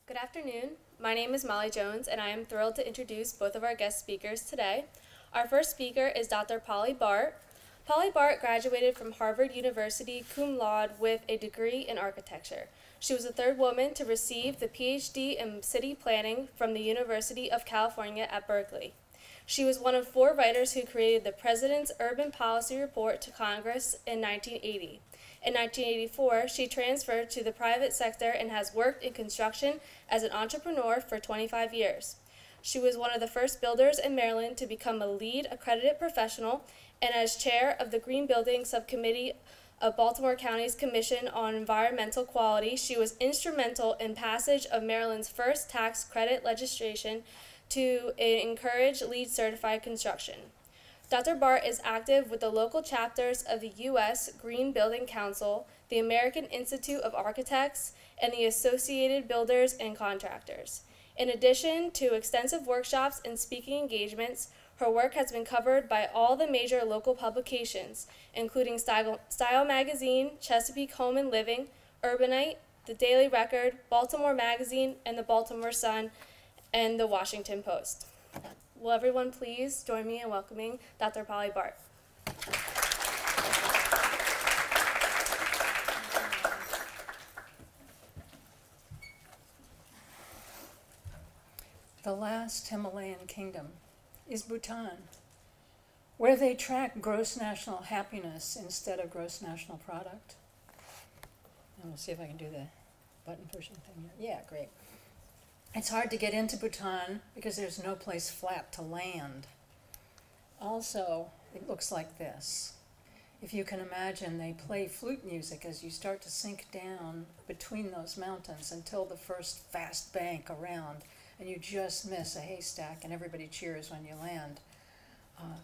Good afternoon. My name is Molly Jones, and I am thrilled to introduce both of our guest speakers today. Our first speaker is Dr. Polly Bart. Polly Bart graduated from Harvard University cum laude with a degree in architecture. She was the third woman to receive the PhD in city planning from the University of California at Berkeley. She was one of 4 writers who created the President's Urban Policy Report to Congress in 1980. In 1984, she transferred to the private sector and has worked in construction as an entrepreneur for 25 years. She was one of the first builders in Maryland to become a LEED accredited professional, and as chair of the Green Building Subcommittee of Baltimore County's Commission on Environmental Quality, she was instrumental in passage of Maryland's first tax credit legislation to encourage LEED certified construction. Dr. Bart is active with the local chapters of the U.S. Green Building Council, the American Institute of Architects, and the Associated Builders and Contractors. In addition to extensive workshops and speaking engagements, her work has been covered by all the major local publications, including Style Magazine, Chesapeake Home and Living, Urbanite, The Daily Record, Baltimore Magazine, and the Baltimore Sun, and the Washington Post. Will everyone please join me in welcoming Dr. Polly Bart. The last Himalayan kingdom is Bhutan, where they track gross national happiness instead of gross national product. And we'll see if I can do the button pushing thing here. Yeah, great. It's hard to get into Bhutan because there's no place flat to land. Also, it looks like this. If you can imagine, they play flute music as you start to sink down between those mountains until the first fast bank around, and you just miss a haystack, and everybody cheers when you land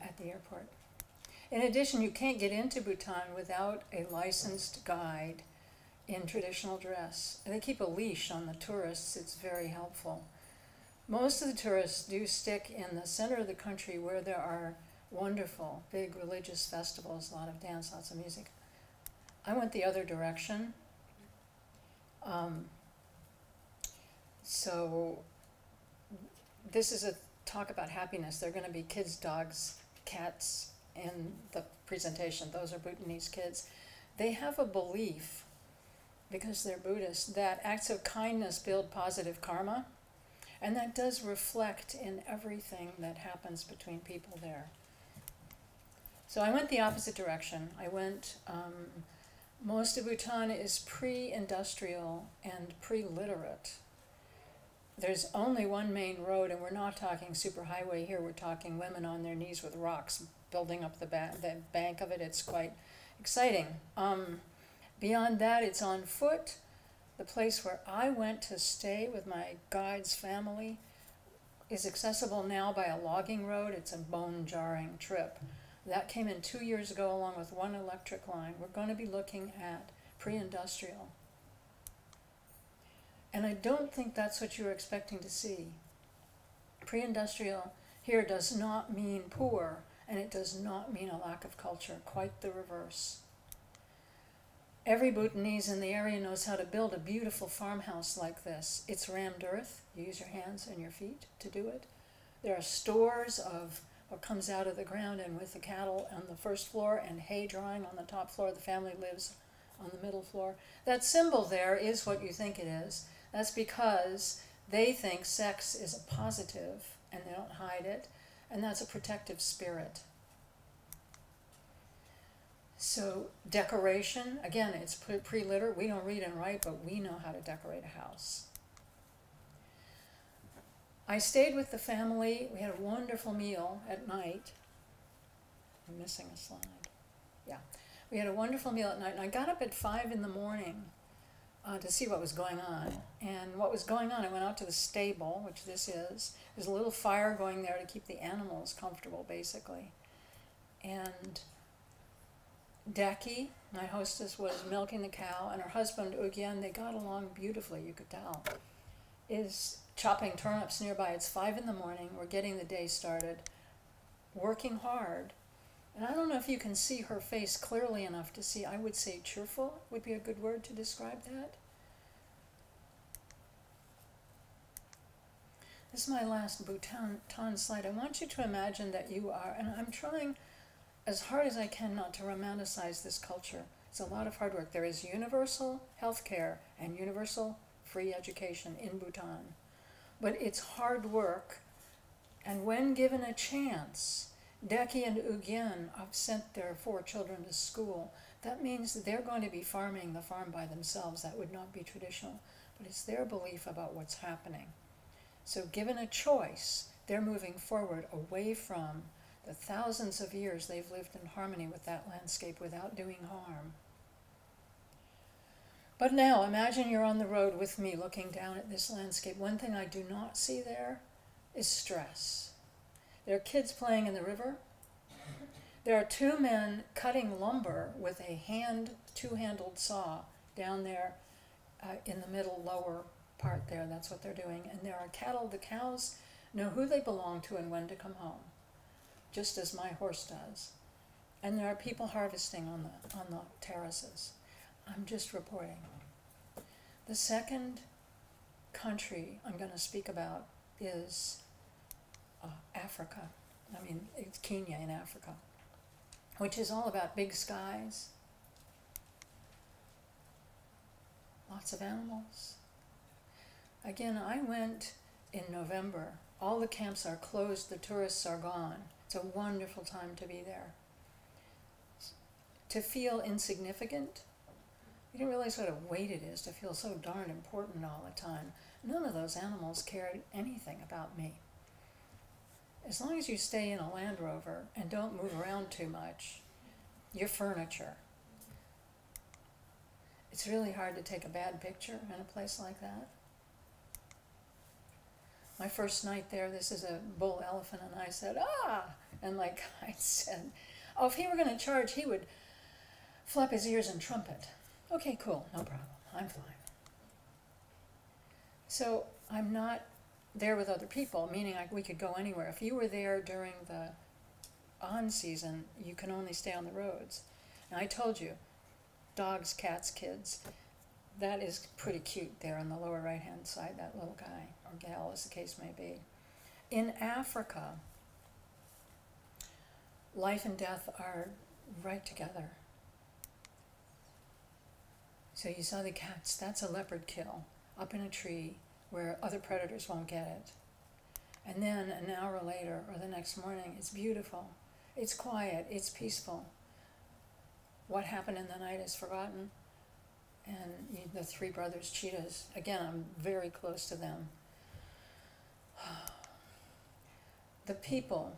at the airport. In addition, you can't get into Bhutan without a licensed guide in traditional dress. They keep a leash on the tourists. It's very helpful. Most of the tourists do stick in the center of the country where there are wonderful big religious festivals, a lot of dance, lots of music. I went the other direction. So this is a talk about happiness. There are going to be kids, dogs, cats in the presentation. Those are Bhutanese kids. They have a belief, because they're Buddhist, that acts of kindness build positive karma, and that does reflect in everything that happens between people there. So I went the opposite direction. I went, most of Bhutan is pre-industrial and pre-literate. There's only one main road, and we're not talking superhighway here, we're talking women on their knees with rocks building up the bank of it. It's quite exciting. Beyond that, it's on foot. The place where I went to stay with my guide's family is accessible now by a logging road. It's a bone-jarring trip. That came in 2 years ago along with one electric line. We're going to be looking at pre-industrial. And I don't think that's what you're expecting to see. Pre-industrial here does not mean poor, and it does not mean a lack of culture, quite the reverse. Every Bhutanese in the area knows how to build a beautiful farmhouse like this. It's rammed earth. You use your hands and your feet to do it. There are stores of what comes out of the ground and with the cattle on the first floor and hay drying on the top floor. The family lives on the middle floor. That symbol there is what you think it is. That's because they think sex is a positive and they don't hide it, and that's a protective spirit. So decoration, again, it's pre-literate. We don't read and write, but we know how to decorate a house. I stayed with the family. We had a wonderful meal at night. I'm missing a slide. Yeah. We had a wonderful meal at night, and I got up at 5 in the morning to see what was going on. And what was going on, I went out to the stable, which this is. There's a little fire going there to keep the animals comfortable, basically. And Daki, my hostess, was milking the cow, and her husband, Ugyen, they got along beautifully, you could tell, is chopping turnips nearby. It's 5 in the morning. We're getting the day started, working hard. And I don't know if you can see her face clearly enough to see, I would say cheerful would be a good word to describe that. This is my last Bhutan slide. I want you to imagine that you are, and I'm trying as hard as I can not to romanticize this culture. It's a lot of hard work. There is universal health care and universal free education in Bhutan. But it's hard work, and when given a chance, Deki and Ugyen have sent their 4 children to school. That means that they're going to be farming the farm by themselves. That would not be traditional, but it's their belief about what's happening. So given a choice, they're moving forward away from the thousands of years they've lived in harmony with that landscape without doing harm. But now, imagine you're on the road with me looking down at this landscape. One thing I do not see there is stress. There are kids playing in the river. There are 2 men cutting lumber with a 2-handled saw down there in the middle lower part there. That's what they're doing. And there are cattle. The cows know who they belong to and when to come home, just as my horse does. And there are people harvesting on the terraces. I'm just reporting. The second country I'm going to speak about is Africa. I mean, it's Kenya in Africa, which is all about big skies, lots of animals. Again, I went in November. All the camps are closed, the tourists are gone. It's a wonderful time to be there. To feel insignificant, you didn't realize what a weight it is to feel so darn important all the time. None of those animals cared anything about me. As long as you stay in a Land Rover and don't move around too much, you're furniture. It's really hard to take a bad picture in a place like that. My first night there, this is a bull elephant, and I said, ah! And like I said, oh, if he were going to charge, he would flap his ears and trumpet. Okay, cool, no problem, I'm fine. So I'm not there with other people, meaning we could go anywhere. If you were there during the on season, you can only stay on the roads. And I told you, dogs, cats, kids, that is pretty cute there on the lower right-hand side, that little guy, or gal as the case may be. In Africa, life and death are right together. So you saw the cats, that's a leopard kill, up in a tree where other predators won't get it. And then an hour later, or the next morning, it's beautiful, it's quiet, it's peaceful. What happened in the night is forgotten. And the 3 brothers, cheetahs, again, I'm very close to them. The people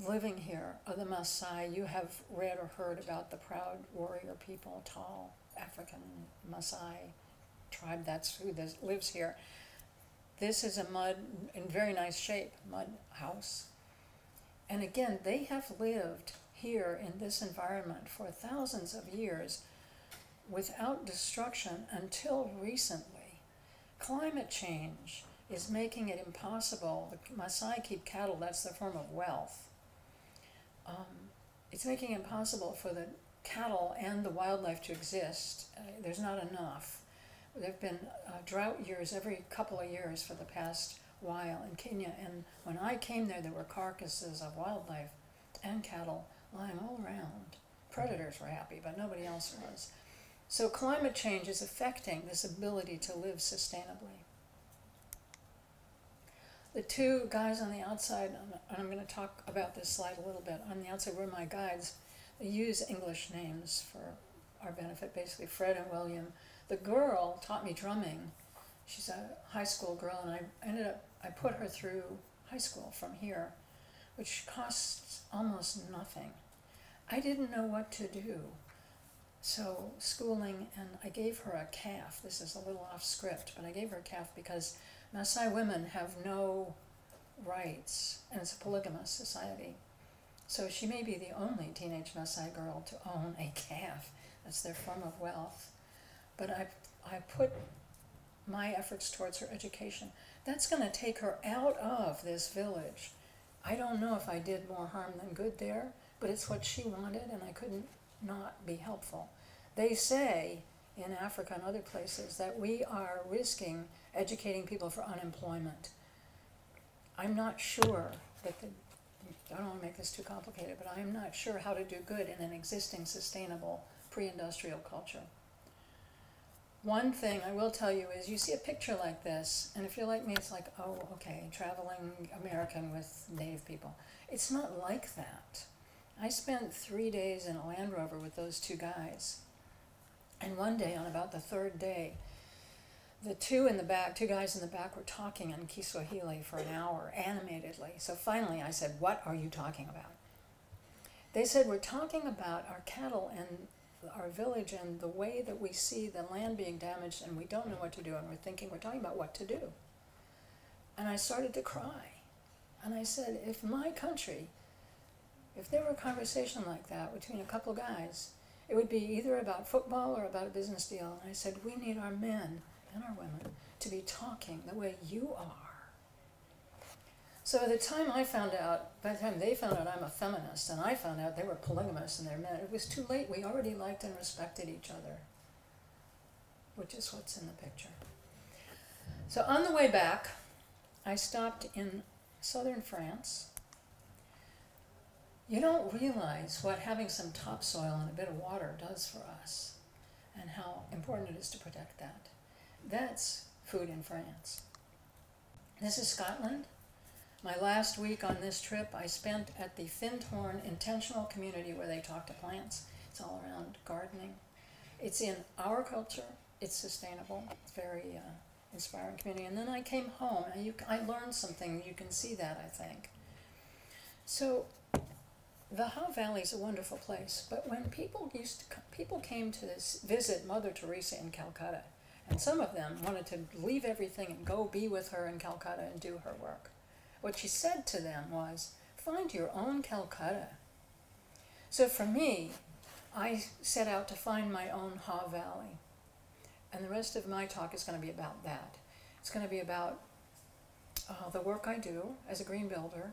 living here are the Maasai. You have read or heard about the proud warrior people, tall African Maasai tribe, that's who lives here. This is a mud, in very nice shape, mud house. And again, they have lived here in this environment for thousands of years without destruction until recently. Climate change is making it impossible. The Maasai keep cattle, that's their form of wealth. It's making it impossible for the cattle and the wildlife to exist. There's not enough. There have been drought years every couple of years for the past while in Kenya, and when I came there were carcasses of wildlife and cattle lying all around. Predators were happy, but nobody else was. So climate change is affecting this ability to live sustainably. The 2 guys on the outside, and I'm going to talk about this slide a little bit, on the outside were my guides. They use English names for our benefit, basically Fred and William. The girl taught me drumming. She's a high school girl, and I put her through high school from here, which costs almost nothing. I didn't know what to do. So schooling, and I gave her a calf. This is a little off script, but I gave her a calf because Maasai women have no rights, and it's a polygamous society. So she may be the only teenage Maasai girl to own a calf. That's their form of wealth. But I put my efforts towards her education. That's going to take her out of this village. I don't know if I did more harm than good there, but it's what she wanted, and I couldn't not be helpful. They say in Africa and other places that we are risking educating people for unemployment. I'm not sure that I don't want to make this too complicated, but I'm not sure how to do good in an existing sustainable pre-industrial culture. One thing I will tell you is you see a picture like this, and if you're like me, it's like, oh, okay, traveling American with Native people. It's not like that. I spent 3 days in a Land Rover with those two guys. And one day, on about the third day, the two guys in the back were talking in Kiswahili for an hour, animatedly. So finally I said, what are you talking about? They said, we're talking about our cattle and our village and the way that we see the land being damaged and we don't know what to do, and we're talking about what to do. And I started to cry. And I said, if my country, if there were a conversation like that between a couple guys, it would be either about football or about a business deal. And I said, we need our men and our women to be talking the way you are. So by the time they found out I'm a feminist, and I found out they were polygamists and they're men, it was too late. We already liked and respected each other, which is what's in the picture. So on the way back, I stopped in southern France. You don't realize what having some topsoil and a bit of water does for us, and how important it is to protect that. That's food in France. This is Scotland. My last week on this trip I spent at the Findhorn Intentional Community where they talk to plants. It's all around gardening. It's in our culture. It's sustainable. It's very inspiring community. And then I came home and I learned something. You can see that, I think. So the Haw Valley is a wonderful place, but when people came to visit Mother Teresa in Calcutta, and some of them wanted to leave everything and go be with her in Calcutta and do her work. What she said to them was, find your own Calcutta. So for me, I set out to find my own Haw Valley. And the rest of my talk is going to be about that. It's going to be about the work I do as a green builder.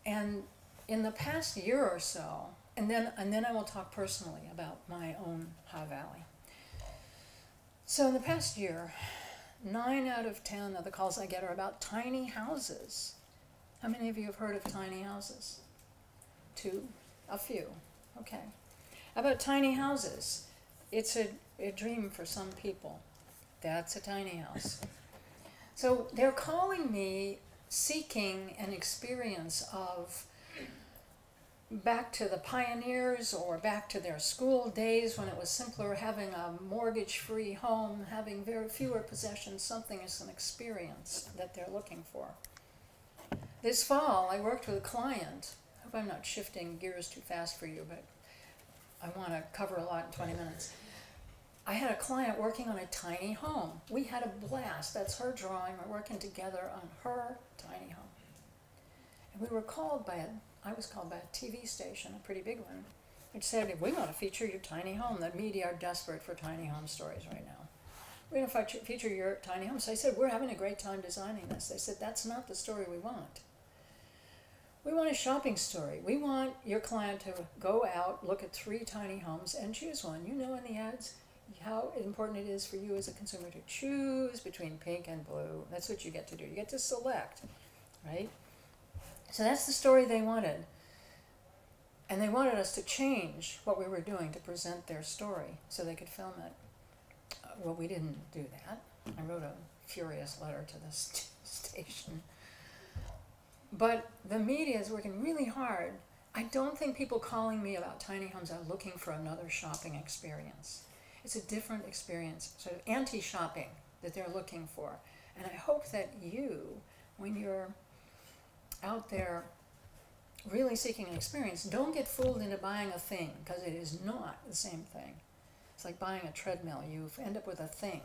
And in the past year or so, and then I will talk personally about my own Haw Valley. So in the past year, 9 out of 10 of the calls I get are about tiny houses. How many of you have heard of tiny houses? 2? A few. Okay. About tiny houses. It's a dream for some people. That's a tiny house. So they're calling me seeking an experience of back to the pioneers or back to their school days when it was simpler, having a mortgage-free home, having very fewer possessions. Something is an experience that they're looking for. This fall, I worked with a client. I hope I'm not shifting gears too fast for you, but I want to cover a lot in 20 minutes. I had a client working on a tiny home. We had a blast. That's her drawing. We're working together on her tiny home. And we were called by I was called by a TV station, a pretty big one, which said, we want to feature your tiny home. The media are desperate for tiny home stories right now. We're going to feature your tiny home. So I said, we're having a great time designing this. They said, that's not the story we want. We want a shopping story. We want your client to go out, look at 3 tiny homes, and choose one. You know in the ads how important it is for you as a consumer to choose between pink and blue. That's what you get to do. You get to select, right? So that's the story they wanted. And they wanted us to change what we were doing to present their story so they could film it. Well, we didn't do that. I wrote a furious letter to the station. But the media is working really hard. I don't think people calling me about tiny homes are looking for another shopping experience. It's a different experience, sort of anti-shopping that they're looking for. And I hope that you, when you're out there really seeking an experience, don't get fooled into buying a thing, because it is not the same thing. It's like buying a treadmill. You end up with a thing.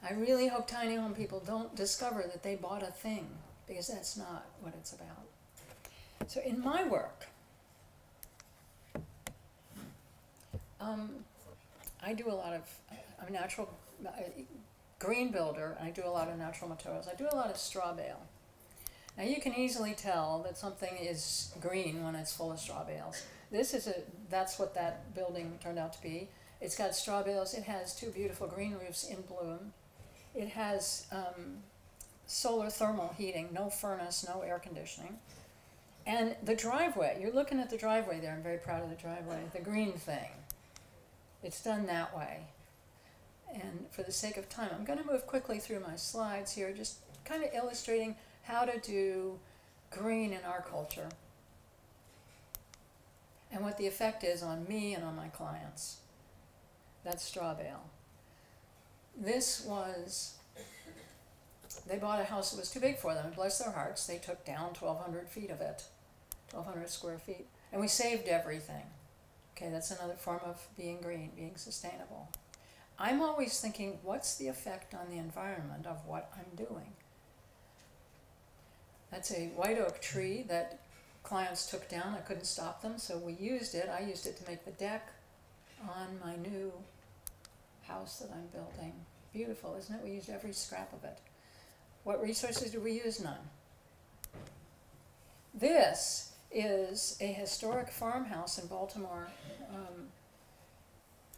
I really hope tiny home people don't discover that they bought a thing, because that's not what it's about. So in my work, I do a lot of, I'm a natural green builder, and I do a lot of natural materials. I do a lot of straw bale. Now you can easily tell that something is green when it's full of straw bales. That's what that building turned out to be. It's got straw bales. It has 2 beautiful green roofs in bloom. It has solar thermal heating, no furnace, no air conditioning. And the driveway, you're looking at the driveway there, I'm very proud of the driveway, the green thing. It's done that way. And for the sake of time, I'm going to move quickly through my slides here, just kind of illustrating how to do green in our culture and what the effect is on me and on my clients. That's straw bale. This was, they bought a house that was too big for them, and bless their hearts, they took down 1,200 feet of it, 1,200 square feet, and we saved everything. Okay, that's another form of being green, being sustainable. I'm always thinking, what's the effect on the environment of what I'm doing? That's a white oak tree that clients took down. I couldn't stop them, so we used it. I used it to make the deck on my new house that I'm building. Beautiful, isn't it? We used every scrap of it. What resources do we use? None. This is a historic farmhouse in Baltimore.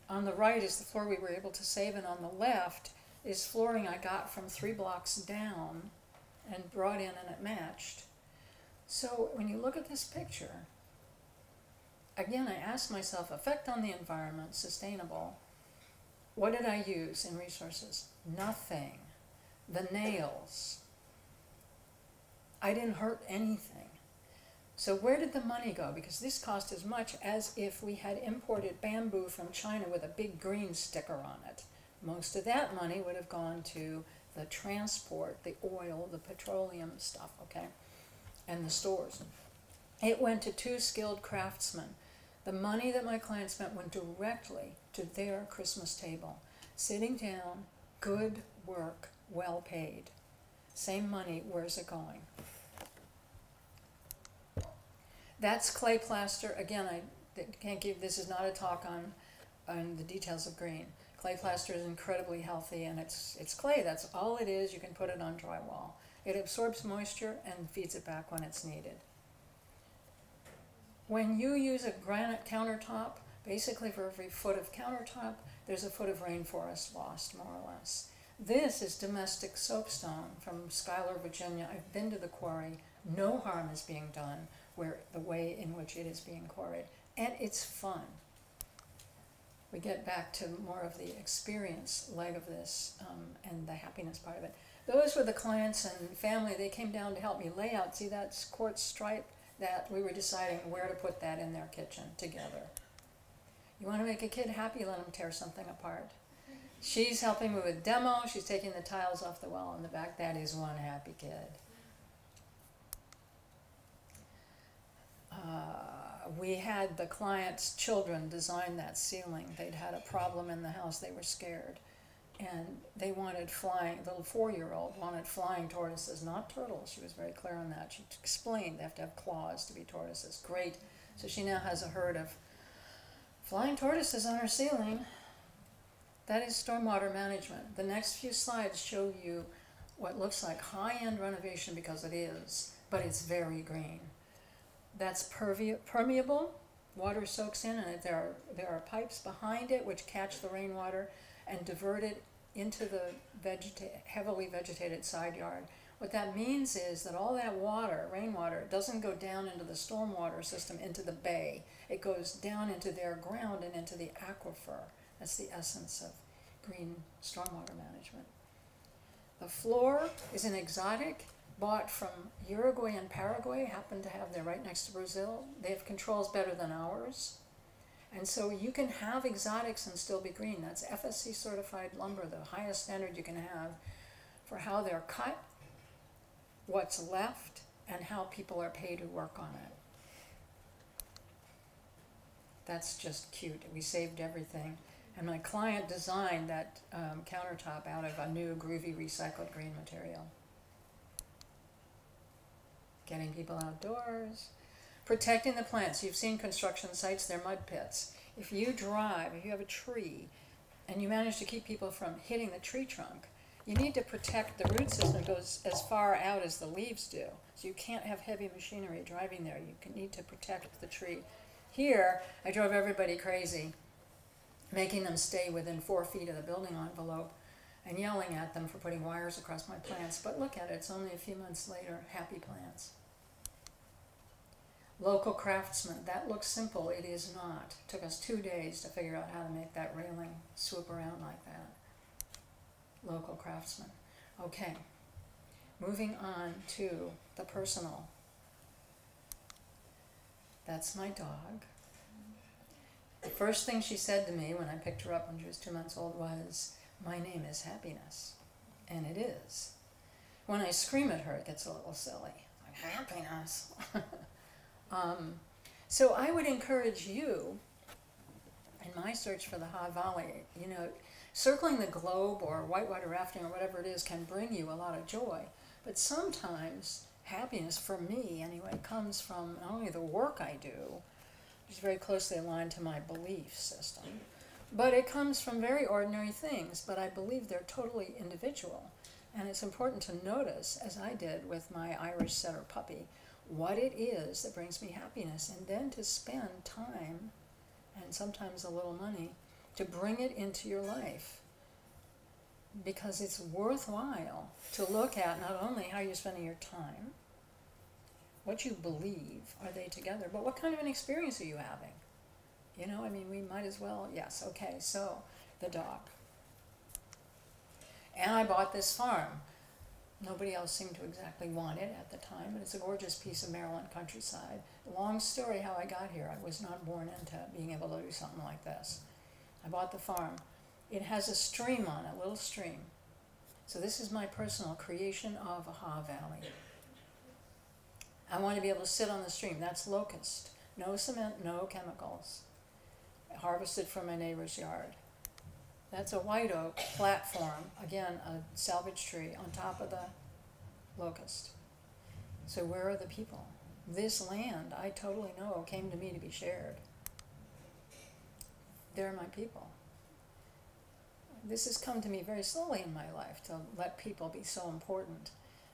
On the right is the floor we were able to save, and on the left is flooring I got from 3 blocks down and brought in, and it matched. So when you look at this picture, again, I asked myself, effect on the environment, sustainable. What did I use in resources? Nothing. The nails. I didn't hurt anything. So where did the money go? Because this cost as much as if we had imported bamboo from China with a big green sticker on it. Most of that money would have gone to the transport, the oil, the petroleum stuff, okay, and the stores. It went to 2 skilled craftsmen. The money that my client spent went directly to their Christmas table. Sitting down, good work, well paid. Same money, where's it going? That's clay plaster. Again, I can't give, this is not a talk on the details of green. Clay plaster is incredibly healthy, and it's clay. That's all it is. You can put it on drywall. It absorbs moisture and feeds it back when it's needed. When you use a granite countertop, basically for every foot of countertop, there's a foot of rainforest lost, more or less. This is domestic soapstone from Schuyler, Virginia. I've been to the quarry. No harm is being done where the way in which it is being quarried. And it's fun. We get back to more of the experience leg of this and the happiness part of it. Those were the clients and family. They came down to help me lay out. See that quartz stripe? That we were deciding where to put that in their kitchen together. You want to make a kid happy, let them tear something apart. She's helping me with demo. She's taking the tiles off the wall in the back. That is one happy kid. We had the client's children design that ceiling. They'd had a problem in the house. They were scared. And they wanted flying, the little 4-year-old wanted flying tortoises, not turtles. She was very clear on that. She explained they have to have claws to be tortoises. Great. So she now has a herd of flying tortoises on her ceiling. That is stormwater management. The next few slides show you what looks like high-end renovation, because it is, but it's very green. That's permeable. Water soaks in, and there are pipes behind it which catch the rainwater and divert it into the heavily vegetated side yard. What that means is that all that water, rainwater, doesn't go down into the stormwater system, into the bay. It goes down into their ground and into the aquifer. That's the essence of green stormwater management. The floor is an exotic, bought from Uruguay and Paraguay, happen to have, they're right next to Brazil. They have controls better than ours. And so you can have exotics and still be green. That's FSC certified lumber, the highest standard you can have for how they're cut, what's left, and how people are paid who work on it. That's just cute. We saved everything. And my client designed that countertop out of a new groovy recycled green material. Getting people outdoors. Protecting the plants. You've seen construction sites, they're mud pits. If you drive, if you have a tree, and you manage to keep people from hitting the tree trunk, you need to protect the root system that goes as far out as the leaves do. So you can't have heavy machinery driving there. You need to protect the tree. Here, I drove everybody crazy, making them stay within 4 feet of the building envelope. and yelling at them for putting wires across my plants. But look at it, it's only a few months later, happy plants. Local craftsman, that looks simple, it is not. It took us 2 days to figure out how to make that railing swoop around like that. Local craftsman. Okay, moving on to the personal. That's my dog. The first thing she said to me when I picked her up when she was 2 months old was, "My name is Happiness." And it is. When I scream at her, it gets a little silly. Like, Happiness. So I would encourage you, in my search for the Ha Valley, you know, circling the globe or whitewater rafting or whatever it is can bring you a lot of joy. But sometimes happiness, for me anyway, comes from not only the work I do, which is very closely aligned to my belief system, but it comes from very ordinary things, but I believe they're totally individual. And it's important to notice, as I did with my Irish setter puppy, what it is that brings me happiness, and then to spend time, and sometimes a little money, to bring it into your life. Because it's worthwhile to look at not only how you're spending your time, what you believe, are they together, but what kind of an experience are you having? You know, I mean, we might as well, yes, okay, so the dog. And I bought this farm. Nobody else seemed to exactly want it at the time, but it's a gorgeous piece of Maryland countryside. Long story how I got here. I was not born into being able to do something like this. I bought the farm. It has a stream on it, a little stream. So this is my personal creation of a Ha Valley. I want to be able to sit on the stream. That's locust. No cement, no chemicals. Harvested from my neighbor's yard. That's a white oak platform, again, a salvage tree on top of the locust. So where are the people? This land, I totally know, came to me to be shared. They're my people. This has come to me very slowly in my life, to let people be so important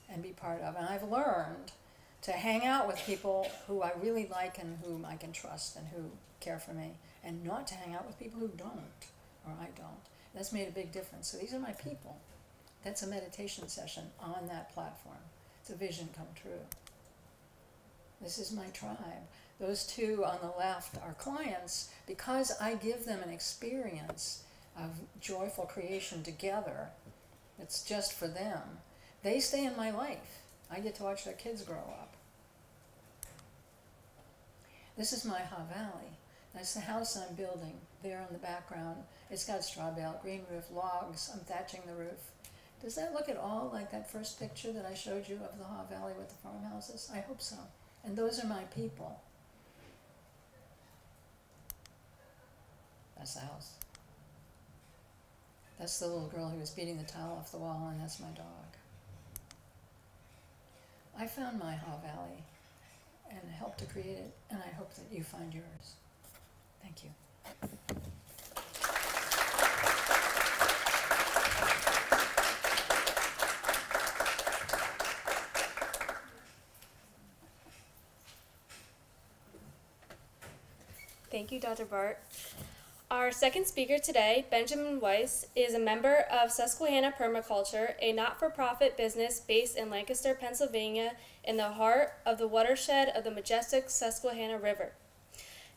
and be part of. And I've learned to hang out with people who I really like and whom I can trust and who care for me, and not to hang out with people who don't, or I don't. That's made a big difference. So these are my people. That's a meditation session on that platform. It's a vision come true. This is my tribe. Those two on the left are clients because I give them an experience of joyful creation together. It's just for them. They stay in my life. I get to watch their kids grow up. This is my Ha Valley. That's the house I'm building there in the background. It's got straw bale, green roof, logs. I'm thatching the roof. Does that look at all like that first picture that I showed you of the Ha Valley with the farmhouses? I hope so. And those are my people. That's the house. That's the little girl who was beating the tile off the wall, and that's my dog. I found my Ha Valley and helped to create it, and I hope that you find yours. Thank you. Thank you, Dr. Bart. Our second speaker today, Benjamin Weiss, is a member of Susquehanna Permaculture, a not-for-profit business based in Lancaster, Pennsylvania, in the heart of the watershed of the majestic Susquehanna River.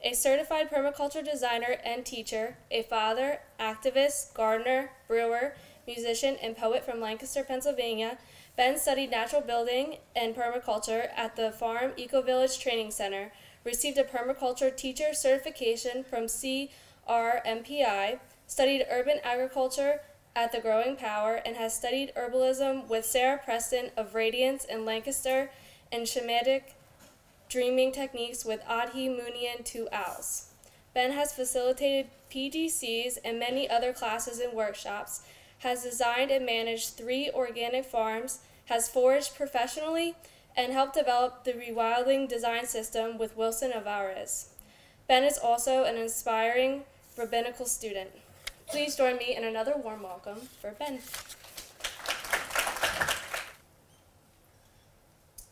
A certified permaculture designer and teacher, a father, activist, gardener, brewer, musician, and poet from Lancaster, Pennsylvania, Ben studied natural building and permaculture at the Farm Eco-Village Training Center, received a permaculture teacher certification from CRMPI, studied urban agriculture at the Growing Power, and has studied herbalism with Sarah Preston of Radiance in Lancaster and shamanic dreaming techniques with Adhi Munian 2 Owls. Ben has facilitated PGCs and many other classes and workshops, has designed and managed 3 organic farms, has foraged professionally, and helped develop the rewilding design system with Wilson Alvarez. Ben is also an inspiring rabbinical student. Please join me in another warm welcome for Ben.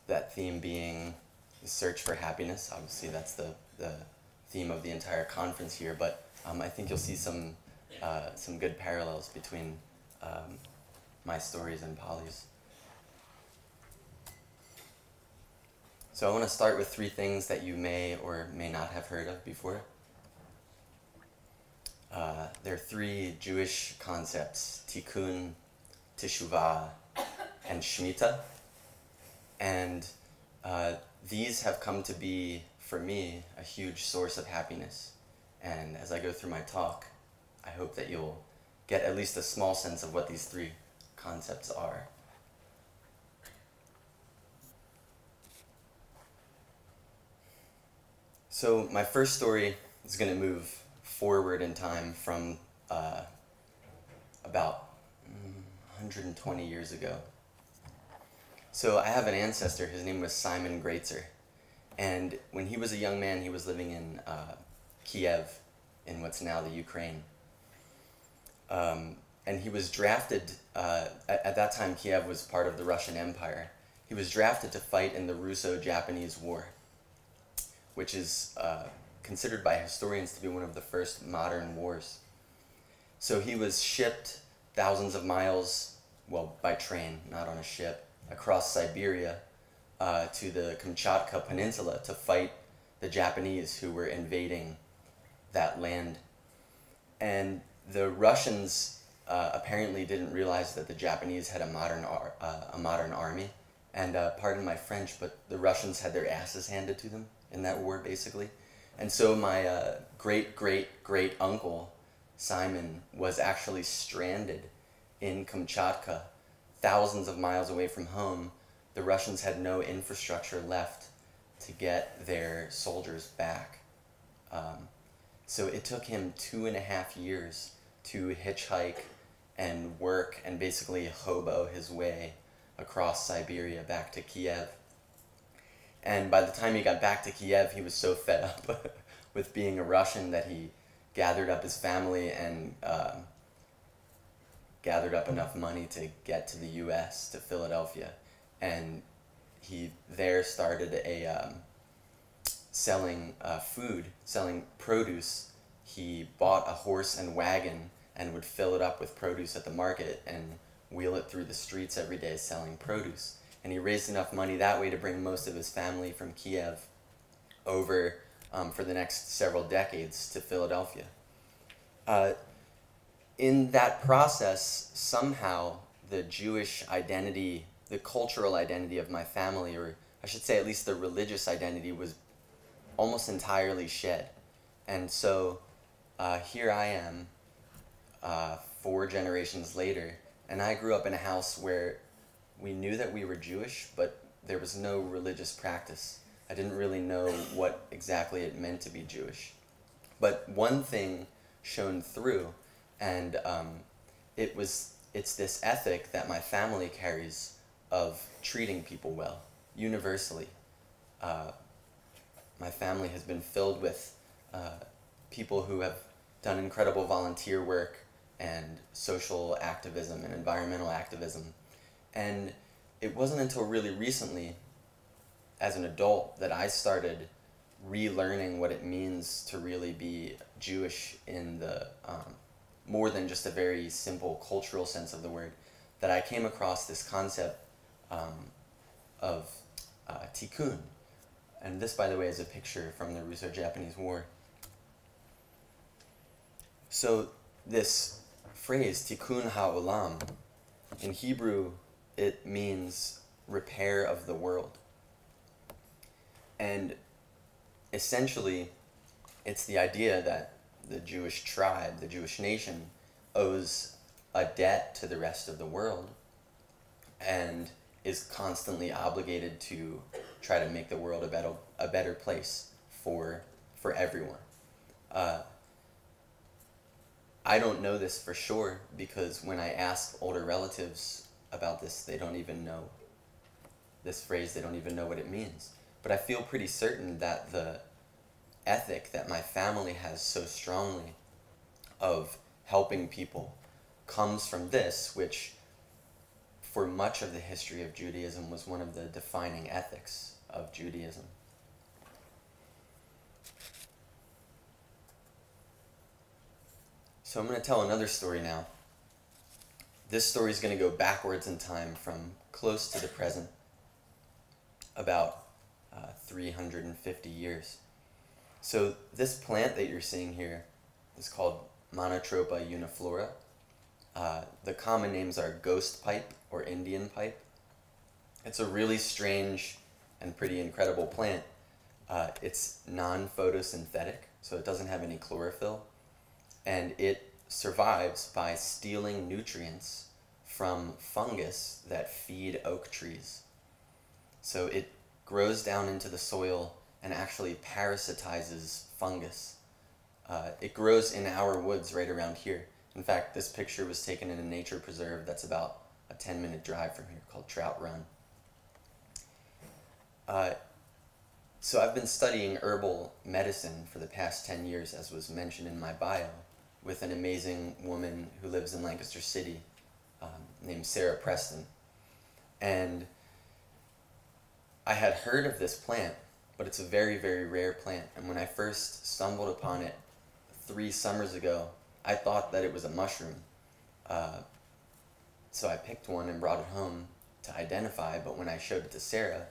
That theme being the search for happiness. Obviously that's the theme of the entire conference here, but I think you'll see some good parallels between my stories and Polly's. So I want to start with 3 things that you may or may not have heard of before. There are 3 Jewish concepts: tikkun, teshuvah, and shmita. And these have come to be, for me, a huge source of happiness. And as I go through my talk, I hope that you'll get at least a small sense of what these 3 concepts are. So my first story is going to move forward in time from about 120 years ago. So I have an ancestor, his name was Simon Greitzer, and when he was a young man, he was living in Kiev, in what's now the Ukraine. And he was drafted, at that time Kiev was part of the Russian Empire. He was drafted to fight in the Russo-Japanese War, which is considered by historians to be one of the first modern wars. So he was shipped thousands of miles, well, by train, not on a ship, across Siberia to the Kamchatka Peninsula to fight the Japanese who were invading that land. And the Russians apparently didn't realize that the Japanese had a modern army. And pardon my French, but the Russians had their asses handed to them in that war, basically. And so my great-great-great-uncle, Simon, was actually stranded in Kamchatka, thousands of miles away from home. The Russians had no infrastructure left to get their soldiers back. So it took him 2.5 years to hitchhike and work and basically hobo his way across Siberia back to Kiev. And by the time he got back to Kiev, he was so fed up with being a Russian that he gathered up his family and gathered up enough money to get to the U.S., to Philadelphia. And he there started selling food, selling produce. He bought a horse and wagon and would fill it up with produce at the market and wheel it through the streets every day selling produce. And he raised enough money that way to bring most of his family from Kiev over for the next several decades to Philadelphia. In that process, somehow the Jewish identity, the cultural identity of my family, or I should say at least the religious identity, was almost entirely shed. And so here I am, 4 generations later, and I grew up in a house where we knew that we were Jewish, but there was no religious practice. I didn't really know what exactly it meant to be Jewish. But one thing shone through, and it's this ethic that my family carries of treating people well, universally. My family has been filled with people who have done incredible volunteer work and social activism and environmental activism. And it wasn't until really recently, as an adult, that I started relearning what it means to really be Jewish in the more than just a very simple cultural sense of the word, that I came across this concept of tikkun. And this, by the way, is a picture from the Russo-Japanese War. So this phrase, tikkun ha'olam, in Hebrew, it means repair of the world. And essentially, it's the idea that the Jewish tribe, the Jewish nation, owes a debt to the rest of the world and is constantly obligated to try to make the world a better place for everyone. I don't know this for sure because when I ask older relatives about this, they don't even know this phrase, they don't even know what it means. But I feel pretty certain that the ethic that my family has so strongly of helping people comes from this, which for much of the history of Judaism was one of the defining ethics of Judaism. So I'm going to tell another story now. This story is going to go backwards in time from close to the present, about 350 years. So this plant that you're seeing here is called Monotropa uniflora. The common names are ghost pipe or Indian pipe. It's a really strange and pretty incredible plant. It's non-photosynthetic, so it doesn't have any chlorophyll, and it survives by stealing nutrients from fungus that feed oak trees. So it grows down into the soil and actually parasitizes fungus. It grows in our woods right around here. In fact, this picture was taken in a nature preserve that's about a 10-minute drive from here called Trout Run. So I've been studying herbal medicine for the past 10 years, as was mentioned in my bio, with an amazing woman who lives in Lancaster City named Sarah Preston. And I had heard of this plant, but it's a very, very rare plant. And when I first stumbled upon it 3 summers ago, I thought that it was a mushroom. So I picked one and brought it home to identify, but when I showed it to Sarah,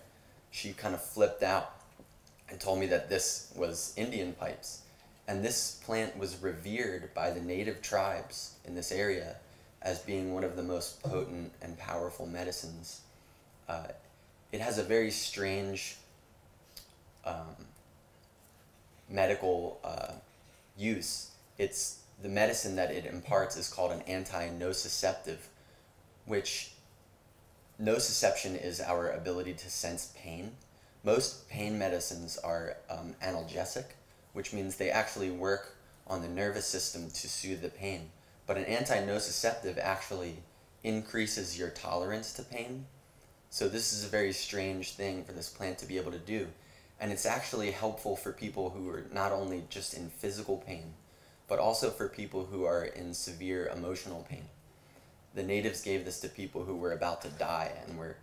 she kind of flipped out and told me that this was Indian pipes. And this plant was revered by the native tribes in this area as being one of the most potent and powerful medicines. It has a very strange medical use. It's the medicine that it imparts is called an anti-nociceptive, which nociception is our ability to sense pain. Most pain medicines are analgesic, which means they actually work on the nervous system to soothe the pain. But an anti-nociceptive actually increases your tolerance to pain. So this is a very strange thing for this plant to be able to do. And it's actually helpful for people who are not only just in physical pain, but also for people who are in severe emotional pain. The natives gave this to people who were about to die and were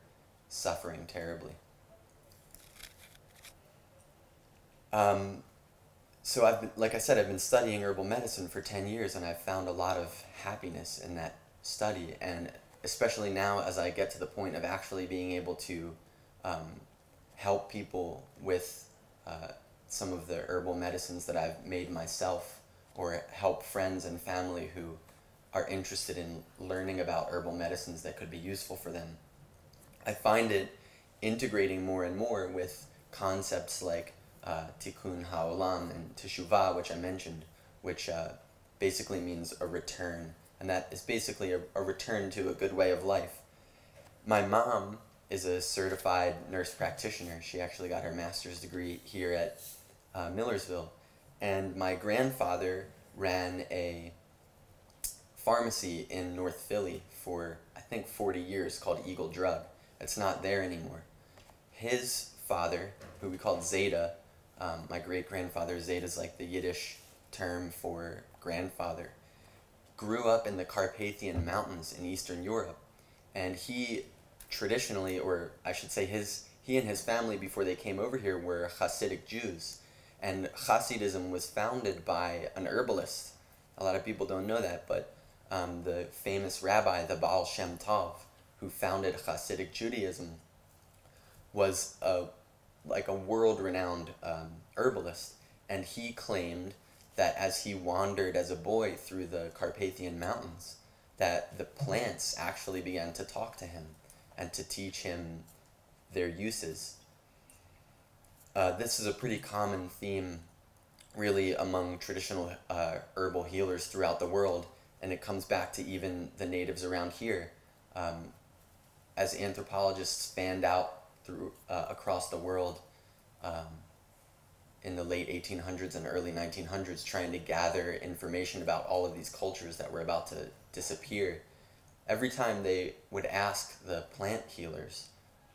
suffering terribly. So like I said, I've been studying herbal medicine for 10 years, and I've found a lot of happiness in that study, and especially now as I get to the point of actually being able to help people with some of the herbal medicines that I've made myself, or help friends and family who are interested in learning about herbal medicines that could be useful for them. I find it integrating more and more with concepts like tikkun ha'olam and teshuvah, which I mentioned, which basically means a return, and that is basically a return to a good way of life. My mom is a certified nurse practitioner. She actually got her master's degree here at Millersville, and my grandfather ran a pharmacy in North Philly for, I think, 40 years called Eagle Drug. It's not there anymore. His father, who we called Zeta, my great-grandfather, Zeta's like the Yiddish term for grandfather, grew up in the Carpathian Mountains in Eastern Europe. And he traditionally, or I should say he and his family before they came over here were Hasidic Jews. And Hasidism was founded by an herbalist. A lot of people don't know that, but the famous rabbi, the Baal Shem Tov, who founded Hasidic Judaism, was like a world-renowned herbalist. And he claimed that as he wandered as a boy through the Carpathian Mountains, that the plants actually began to talk to him and to teach him their uses. This is a pretty common theme, really, among traditional herbal healers throughout the world, and it comes back to even the natives around here. As anthropologists fanned out through across the world in the late 1800s and early 1900s, trying to gather information about all of these cultures that were about to disappear, every time they would ask the plant healers,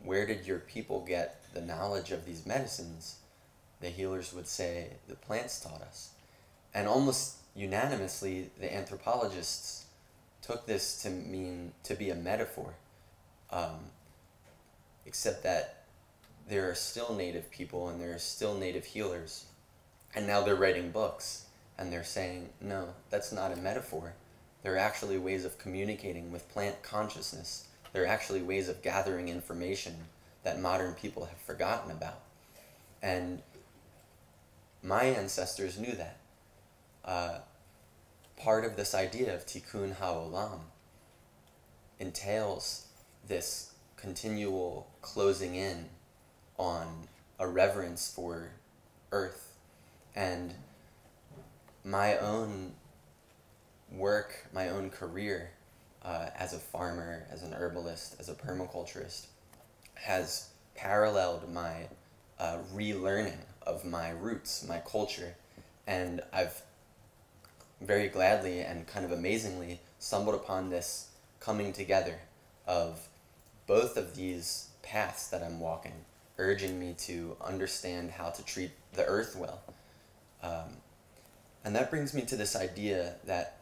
where did your people get the knowledge of these medicines? The healers would say, the plants taught us. And almost unanimously, the anthropologists took this to mean to be a metaphor, except that there are still native people and there are still native healers, and now they're writing books and they're saying, no, that's not a metaphor. There are actually ways of communicating with plant consciousness. There are actually ways of gathering information that modern people have forgotten about. And my ancestors knew that. Part of this idea of tikkun ha'olam entails this continual closing in on a reverence for earth. And my own work, my own career as a farmer, as an herbalist, as a permaculturist, has paralleled my relearning of my roots, my culture, and I've very gladly and kind of amazingly stumbled upon this coming together of both of these paths that I'm walking, urging me to understand how to treat the earth well. And that brings me to this idea that,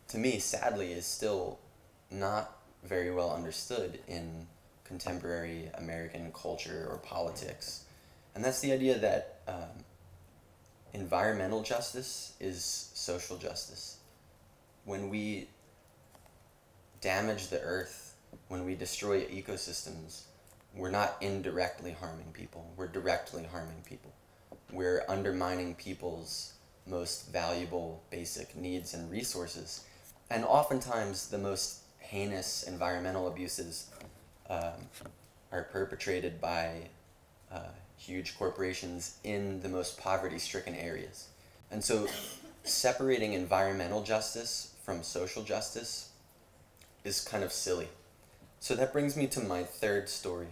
to me, sadly, is still not very well understood in contemporary American culture or politics. And that's the idea that environmental justice is social justice. When we damage the earth, when we destroy ecosystems, we're not indirectly harming people, we're directly harming people. We're undermining people's most valuable basic needs and resources. And oftentimes the most heinous environmental abuses are perpetrated by huge corporations in the most poverty-stricken areas. And so separating environmental justice from social justice is kind of silly. So that brings me to my third story.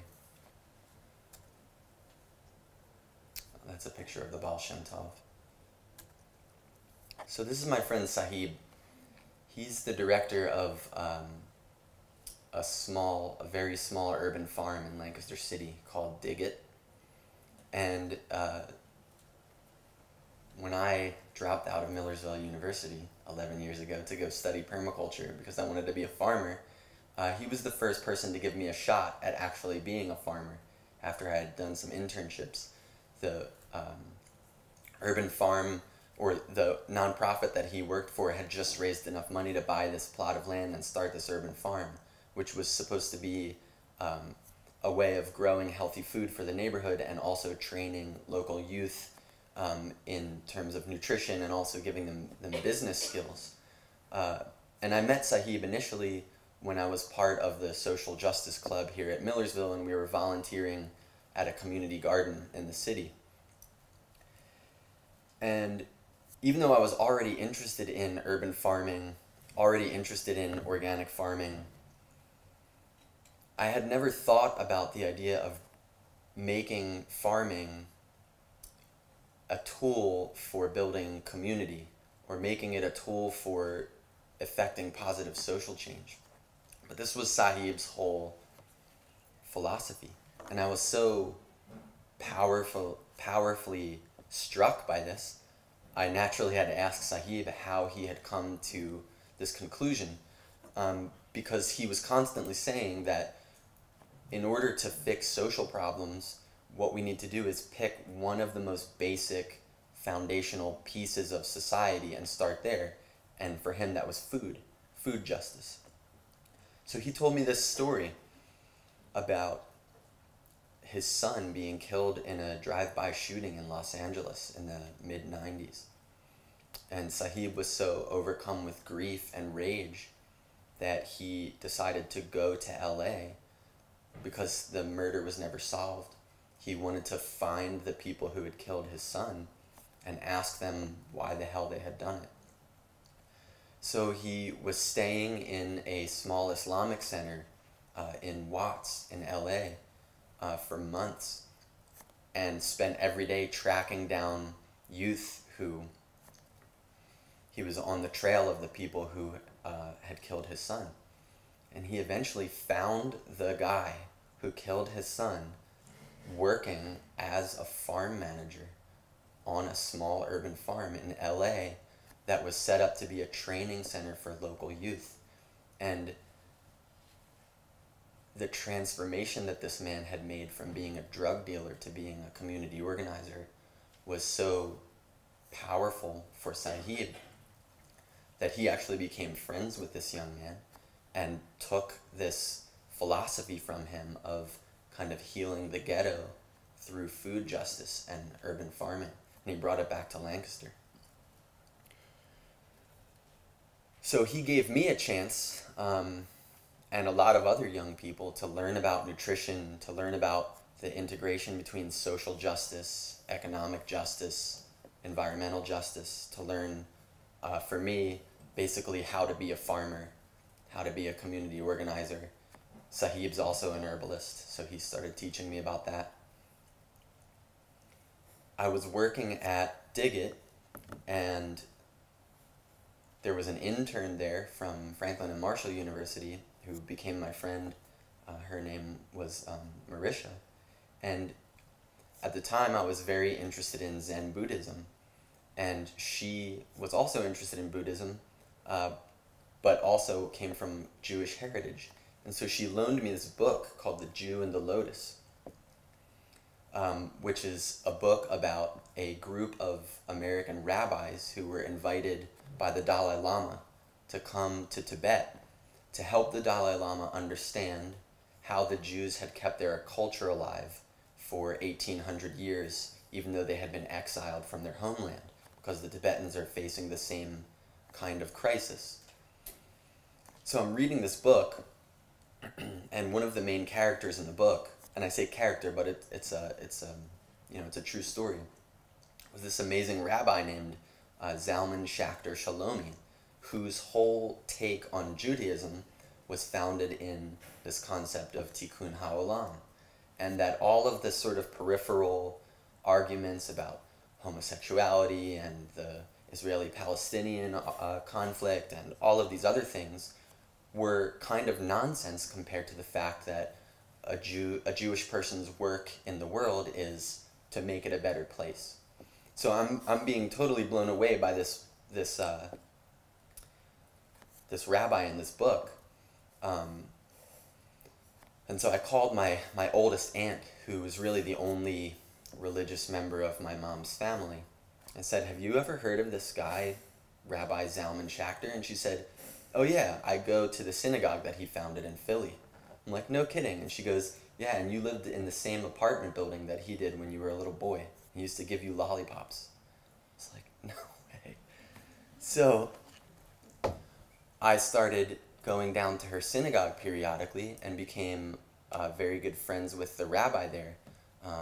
That's a picture of the Baal Shem Tov. So this is my friend Sahib. He's the director of a very small urban farm in Lancaster City called Dig It. And when I dropped out of Millersville University 11 years ago to go study permaculture because I wanted to be a farmer, he was the first person to give me a shot at actually being a farmer after I had done some internships. The urban farm, or the nonprofit that he worked for, had just raised enough money to buy this plot of land and start this urban farm, which was supposed to be a way of growing healthy food for the neighborhood and also training local youth in terms of nutrition and also giving them business skills. And I met Sahib initially when I was part of the social justice club here at Millersville, and we were volunteering at a community garden in the city. And even though I was already interested in urban farming, already interested in organic farming, I had never thought about the idea of making farming a tool for building community or making it a tool for effecting positive social change. But this was Sahib's whole philosophy. And I was so powerfully struck by this, I naturally had to ask Sahib how he had come to this conclusion, because he was constantly saying that in order to fix social problems, what we need to do is pick one of the most basic foundational pieces of society and start there. And for him, that was food justice. So he told me this story about his son being killed in a drive-by shooting in Los Angeles in the mid-90s. And Sahib was so overcome with grief and rage that he decided to go to LA because the murder was never solved. He wanted to find the people who had killed his son and ask them why the hell they had done it. So he was staying in a small Islamic center in Watts in LA for months and spent every day tracking down youth who he was on the trail of the people who had killed his son. And he eventually found the guy who killed his son working as a farm manager on a small urban farm in LA that was set up to be a training center for local youth. And the transformation that this man had made from being a drug dealer to being a community organizer was so powerful for Sahib that he actually became friends with this young man and took this philosophy from him of kind of healing the ghetto through food justice and urban farming, and he brought it back to Lancaster. So he gave me a chance, and a lot of other young people, to learn about nutrition, to learn about the integration between social justice, economic justice, environmental justice, to learn, for me, basically how to be a farmer, how to be a community organizer. Sahib's also an herbalist, so he started teaching me about that. I was working at Diggett, and there was an intern there from Franklin and Marshall University who became my friend. Her name was Marisha. And at the time, I was very interested in Zen Buddhism. And she was also interested in Buddhism, but also came from Jewish heritage. And so she loaned me this book called The Jew and the Lotus, which is a book about a group of American rabbis who were invited by the Dalai Lama to come to Tibet to help the Dalai Lama understand how the Jews had kept their culture alive for 1,800 years, even though they had been exiled from their homeland, because the Tibetans are facing the same kind of crisis. So I'm reading this book, and one of the main characters in the book, and I say character, but it's a true story, was this amazing rabbi named Zalman Schachter Shalomi, whose whole take on Judaism was founded in this concept of tikkun ha'olam, and that all of the sort of peripheral arguments about homosexuality and the Israeli-Palestinian conflict and all of these other things were kind of nonsense compared to the fact that a Jewish person's work in the world is to make it a better place. So I'm being totally blown away by this rabbi in this book, and so I called my oldest aunt, who was really the only religious member of my mom's family, and said, "Have you ever heard of this guy, Rabbi Zalman Schachter?" And she said, "Oh yeah, I go to the synagogue that he founded in Philly." I'm like, "No kidding." And she goes, "Yeah, and you lived in the same apartment building that he did when you were a little boy. He used to give you lollipops." It's like, no way. So I started going down to her synagogue periodically and became very good friends with the rabbi there,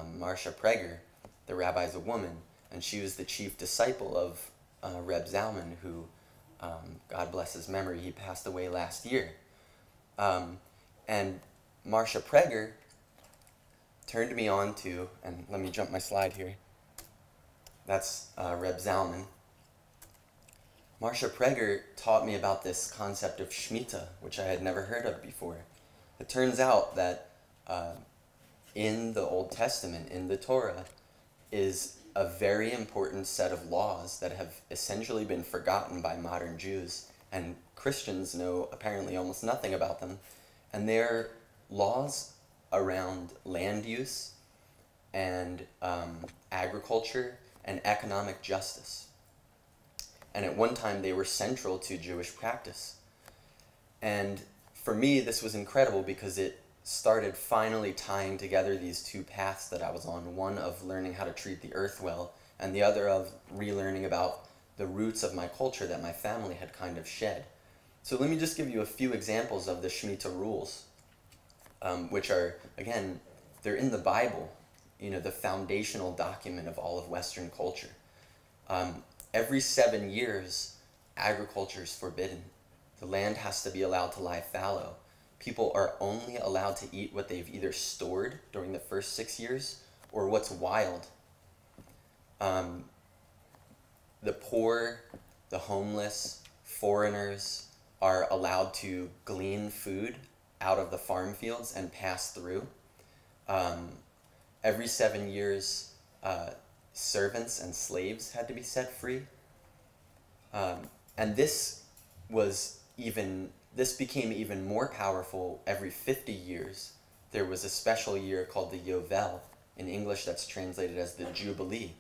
Marcia Prager. The rabbi's a woman, and she was the chief disciple of Reb Zalman, who, God bless his memory, he passed away last year. And Marcia Prager turned me on to, and let me jump my slide here. That's Reb Zalman. Marcia Prager taught me about this concept of Shemitah, which I had never heard of before. It turns out that in the Old Testament, in the Torah, is a very important set of laws that have essentially been forgotten by modern Jews, and Christians know apparently almost nothing about them. And they're laws around land use and agriculture and economic justice. And at one time they were central to Jewish practice. And for me this was incredible because it started finally tying together these two paths that I was on, one of learning how to treat the earth well, and the other of relearning about the roots of my culture that my family had kind of shed. So let me just give you a few examples of the Shemitah rules, which are, again, they're in the Bible, the foundational document of all of Western culture. Every 7 years, agriculture is forbidden. The land has to be allowed to lie fallow. People are only allowed to eat what they've either stored during the first 6 years or what's wild. The poor, the homeless, foreigners are allowed to glean food out of the farm fields and pass through. Every 7 years, servants and slaves had to be set free. And this became even more powerful every 50 years. There was a special year called the Yovel. In English, that's translated as the Jubilee.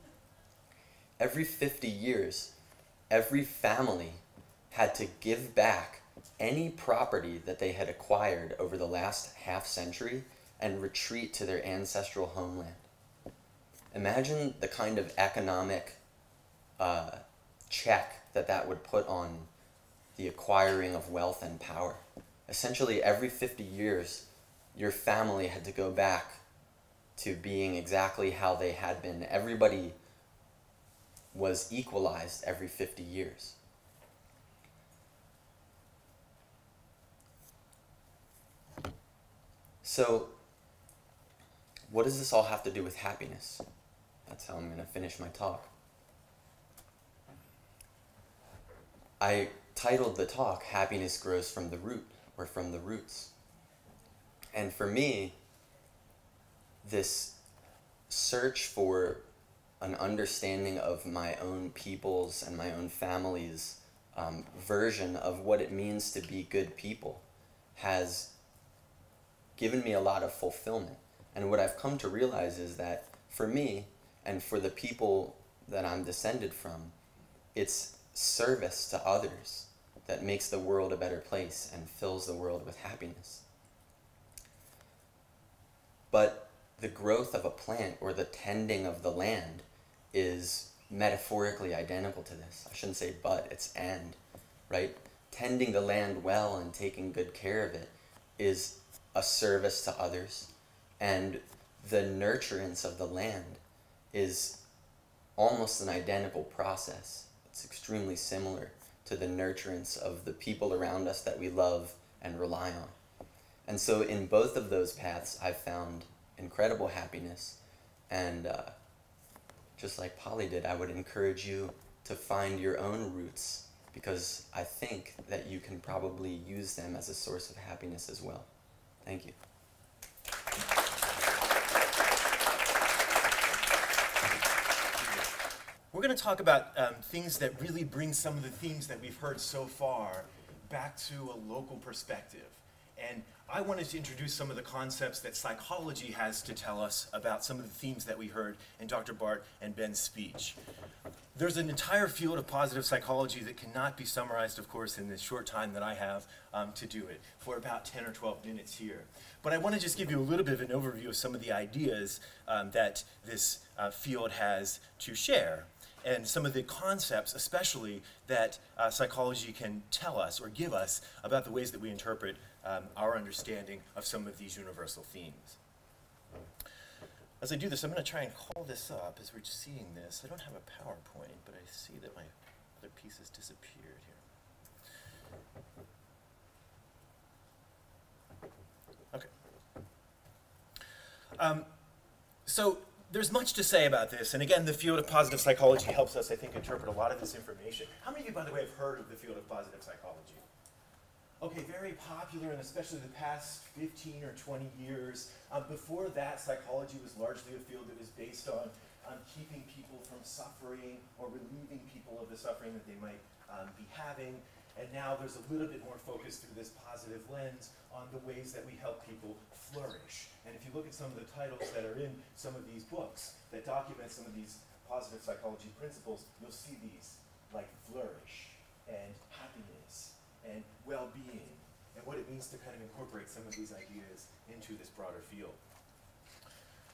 Every 50 years, every family had to give back any property that they had acquired over the last half century and retreat to their ancestral homeland. Imagine the kind of economic check that would put on the acquiring of wealth and power. Essentially, every 50 years, your family had to go back to being exactly how they had been. Everybody was equalized every 50 years. So, what does this all have to do with happiness? That's how I'm going to finish my talk. I titled the talk, Happiness Grows from the Root, or from the Roots. And for me, this search for an understanding of my own people's and my own family's version of what it means to be good people has given me a lot of fulfillment. And what I've come to realize is that for me and for the people that I'm descended from, it's service to others that makes the world a better place and fills the world with happiness. But the growth of a plant or the tending of the land is metaphorically identical to this. I shouldn't say but, it's and, right? Tending the land well and taking good care of it is a service to others, and the nurturance of the land is almost an identical process. It's extremely similar to the nurturance of the people around us that we love and rely on. And so in both of those paths, I've found incredible happiness. And just like Polly did, I would encourage you to find your own roots, because I think that you can probably use them as a source of happiness as well. Thank you. We're going to talk about things that really bring some of the themes that we've heard so far back to a local perspective. And I wanted to introduce some of the concepts that psychology has to tell us about some of the themes that we heard in Dr. Bart and Ben's speech. There's an entire field of positive psychology that cannot be summarized, of course, in this short time that I have to do it, for about 10 or 12 minutes here. But I want to just give you a little bit of an overview of some of the ideas that this field has to share, and some of the concepts, especially, that psychology can tell us or give us about the ways that we interpret our understanding of some of these universal themes. As I do this, I'm going to try and call this up as we're seeing this. I don't have a PowerPoint, but I see that my other piece has disappeared here. Okay. So there's much to say about this, and again, the field of positive psychology helps us, I think, interpret a lot of this information. How many of you, by the way, have heard of the field of positive psychology? Okay, very popular, and especially the past 15 or 20 years. Before that, psychology was largely a field that was based on keeping people from suffering or relieving people of the suffering that they might be having. And now there's a little bit more focus through this positive lens on the ways that we help people flourish. And if you look at some of the titles that are in some of these books that document some of these positive psychology principles, you'll see these like flourish and happiness and well-being, and what it means to kind of incorporate some of these ideas into this broader field.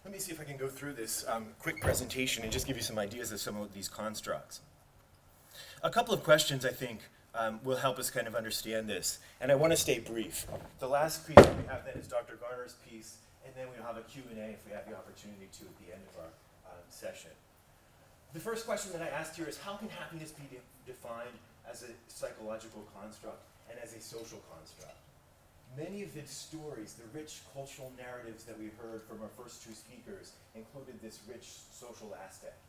Let me see if I can go through this quick presentation and just give you some ideas of some of these constructs. A couple of questions, I think, will help us kind of understand this, and I want to stay brief. The last piece that we have then is Dr. Garner's piece, and then we'll have a Q&A if we have the opportunity to at the end of our session. The first question that I asked here is, how can happiness be defined as a psychological construct and as a social construct? Many of the stories, the rich cultural narratives that we heard from our first two speakers included this rich social aspect.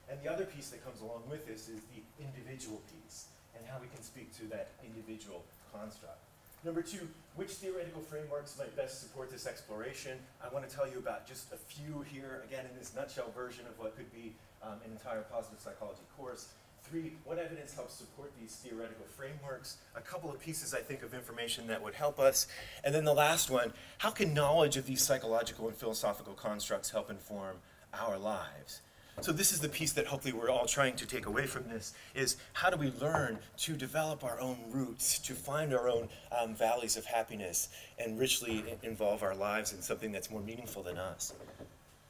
And the other piece that comes along with this is the individual piece and how we can speak to that individual construct. Number two, which theoretical frameworks might best support this exploration? I want to tell you about just a few here, again, in this nutshell version of what could be an entire positive psychology course. Three, what evidence helps support these theoretical frameworks? A couple of pieces, I think, of information that would help us. And then the last one, how can knowledge of these psychological and philosophical constructs help inform our lives? So this is the piece that hopefully we're all trying to take away from this, is how do we learn to develop our own roots, to find our own valleys of happiness, and richly involve our lives in something that's more meaningful than us.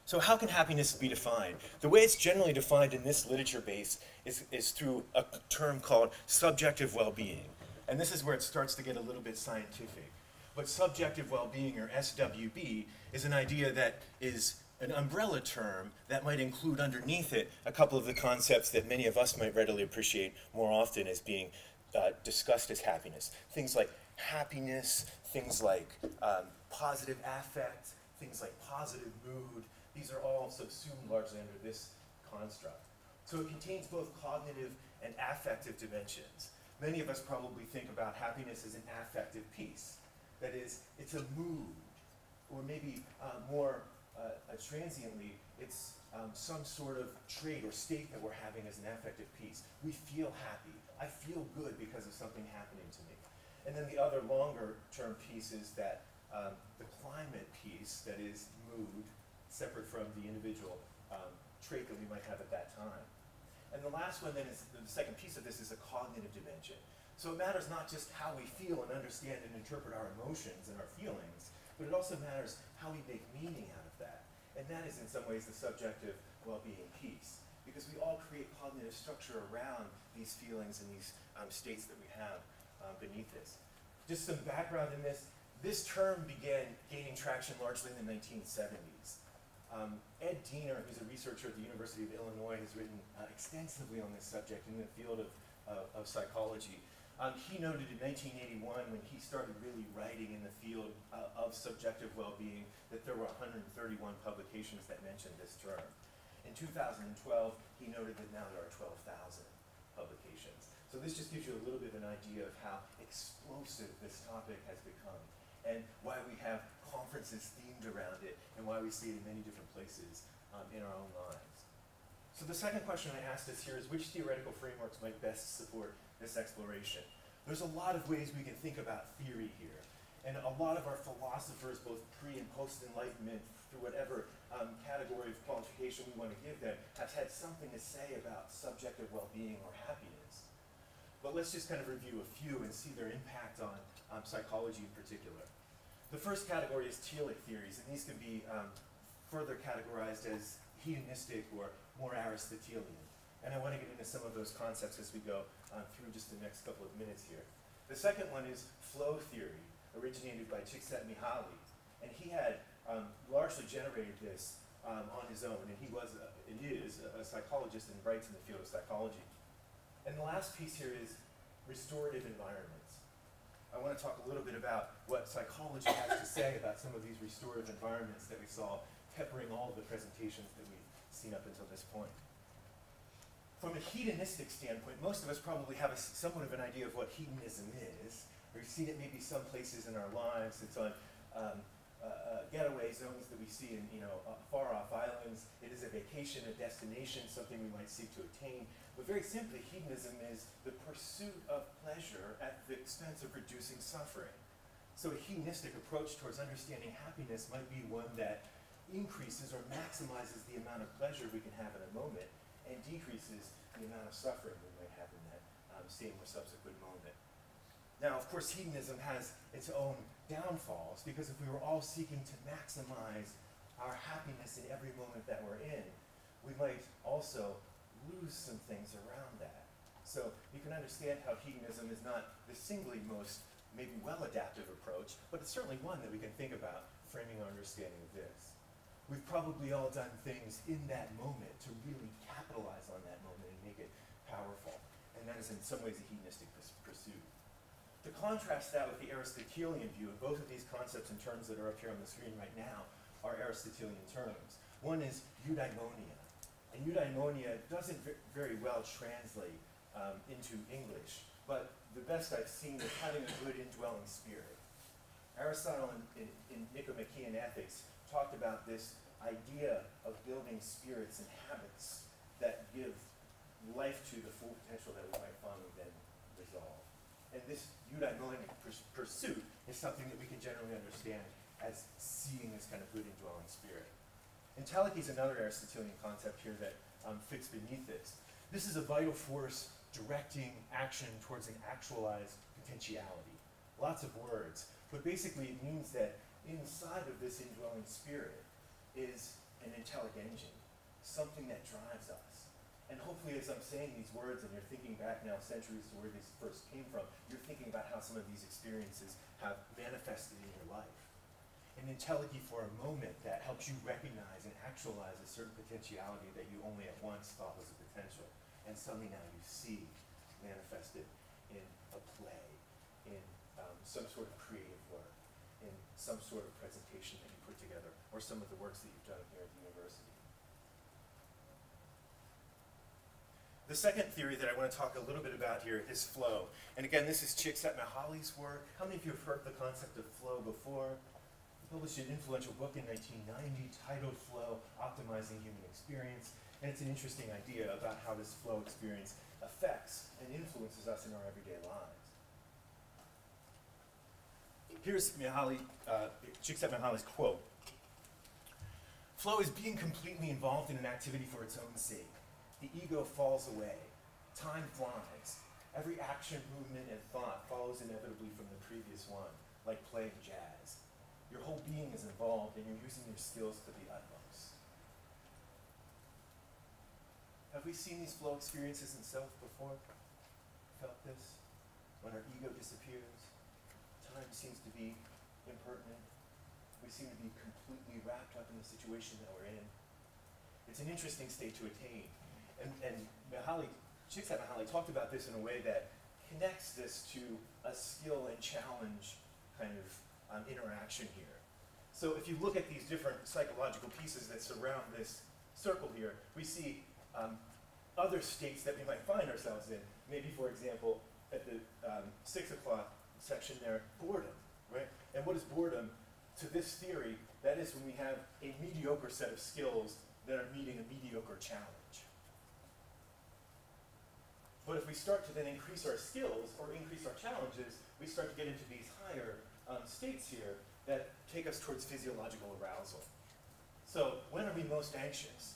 So how can happiness be defined? The way it's generally defined in this literature base is through a term called subjective well-being. And this is where it starts to get a little bit scientific. But subjective well-being, or SWB, is an idea that is an umbrella term that might include underneath it a couple of the concepts that many of us might readily appreciate more often as being discussed as happiness. Things like happiness, things like positive affect, things like positive mood. These are all subsumed largely under this construct. So it contains both cognitive and affective dimensions. Many of us probably think about happiness as an affective piece. That is, it's a mood, or maybe more transiently, it's some sort of trait or state that we're having as an affective piece. We feel happy. I feel good because of something happening to me. And then the other longer term piece is that the climate piece, that is mood, separate from the individual trait that we might have at that time. And the last one then is, the second piece of this is a cognitive dimension. So it matters not just how we feel and understand and interpret our emotions and our feelings, but it also matters how we make meaning out of that. And that is in some ways the subjective well-being piece, because we all create cognitive structure around these feelings and these states that we have beneath this. Just some background in this. This term began gaining traction largely in the 1970s. Ed Diener, who's a researcher at the University of Illinois, has written extensively on this subject in the field of psychology. He noted in 1981, when he started really writing in the field of subjective well-being, that there were 131 publications that mentioned this term. In 2012, he noted that now there are 12,000 publications. So this just gives you a little bit of an idea of how explosive this topic has become, and why we have conferences themed around it, and why we see it in many different places in our own lives. So the second question I asked us here is, which theoretical frameworks might best support this exploration? There's a lot of ways we can think about theory here. And a lot of our philosophers, both pre- and post-Enlightenment, through whatever category of qualification we want to give them, have had something to say about subjective well-being or happiness. But let's just kind of review a few and see their impact on psychology in particular. The first category is telic theories, and these can be further categorized as hedonistic or more Aristotelian. And I want to get into some of those concepts as we go through just the next couple of minutes here. The second one is flow theory, originated by Csikszentmihalyi. And he had largely generated this on his own, and he was and is a psychologist and writes in the field of psychology. And the last piece here is restorative environments. I want to talk a little bit about what psychology has to say about some of these restorative environments that we saw peppering all of the presentations that we've seen up until this point. From a hedonistic standpoint, most of us probably have somewhat of an idea of what hedonism is. We've seen it maybe some places in our lives. It's on getaway zones that we see in far-off islands. It is a vacation, a destination, something we might seek to attain. But very simply, hedonism is the pursuit of pleasure at the expense of reducing suffering. So a hedonistic approach towards understanding happiness might be one that increases or maximizes the amount of pleasure we can have in a moment, and decreases the amount of suffering we might have in that same or subsequent moment. Now, of course, hedonism has its own downfalls, because if we were all seeking to maximize our happiness in every moment that we're in, we might also lose some things around that. So you can understand how hedonism is not the singly most maybe well-adaptive approach, but it's certainly one that we can think about framing our understanding of this. We've probably all done things in that moment to really capitalize on that moment and make it powerful. And that is in some ways a hedonistic pursuit. To contrast that with the Aristotelian view, and both of these concepts and terms that are up here on the screen right now are Aristotelian terms. One is eudaimonia. And eudaimonia doesn't very well translate into English, but the best I've seen is having a good indwelling spirit. Aristotle in Nicomachean Ethics talked about this idea of building spirits and habits that give life to the full potential that we might finally then resolve. And this eudaimonic pursuit is something that we can generally understand as seeing this kind of good indwelling spirit. Entelechy is another Aristotelian concept here that fits beneath this. This is a vital force directing action towards an actualized potentiality. Lots of words, but basically it means that inside of this indwelling spirit is an intelligent engine, something that drives us. And hopefully as I'm saying these words and you're thinking back now centuries to where these first came from, you're thinking about how some of these experiences have manifested in your life. An entelechy for a moment that helps you recognize and actualize a certain potentiality that you only at once thought was a potential. And suddenly now you see manifested in a play, in some sort of creative work, in some sort of presentation that you put together, or some of the works that you've done here at the university. The second theory that I want to talk a little bit about here is flow. And again, this is Csikszentmihalyi's work. How many of you have heard the concept of flow before? He published an influential book in 1990 titled Flow, Optimizing Human Experience. And it's an interesting idea about how this flow experience affects and influences us in our everyday lives. Here's Csikszentmihalyi's quote. Flow is being completely involved in an activity for its own sake. The ego falls away. Time flies. Every action, movement, and thought follows inevitably from the previous one, like playing jazz. Your whole being is involved, and you're using your skills to the utmost. Have we seen these flow experiences in self before? Felt this? When our ego disappears, time seems to be impertinent. We seem to be completely wrapped up in the situation that we're in. It's an interesting state to attain. And Csikszentmihalyi talked about this in a way that connects this to a skill and challenge kind of interaction here. So if you look at these different psychological pieces that surround this circle here, we see other states that we might find ourselves in. Maybe, for example, at the 6 o'clock section there, boredom, right? And what is boredom? To this theory, that is when we have a mediocre set of skills that are meeting a mediocre challenge. But if we start to then increase our skills or increase our challenges, we start to get into these higher states here that take us towards physiological arousal. So when are we most anxious?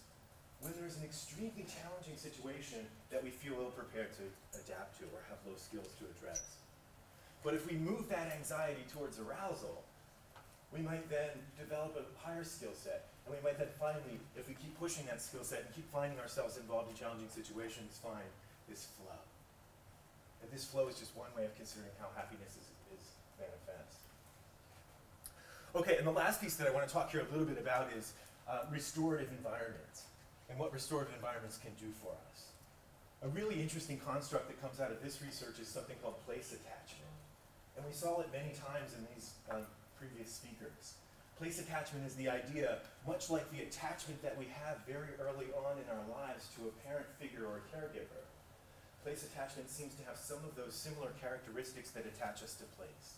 When there's an extremely challenging situation that we feel ill-prepared to adapt to or have low skills to address. But if we move that anxiety towards arousal, we might then develop a higher skill set. And we might then finally, if we keep pushing that skill set and keep finding ourselves involved in challenging situations, find this flow. And this flow is just one way of considering how happiness is manifest. Okay, and the last piece that I want to talk here a little bit about is restorative environments and what restorative environments can do for us. A really interesting construct that comes out of this research is something called place attachment. And we saw it many times in these previous speakers. Place attachment is the idea, much like the attachment that we have very early on in our lives to a parent figure or a caregiver. Place attachment seems to have some of those similar characteristics that attach us to place.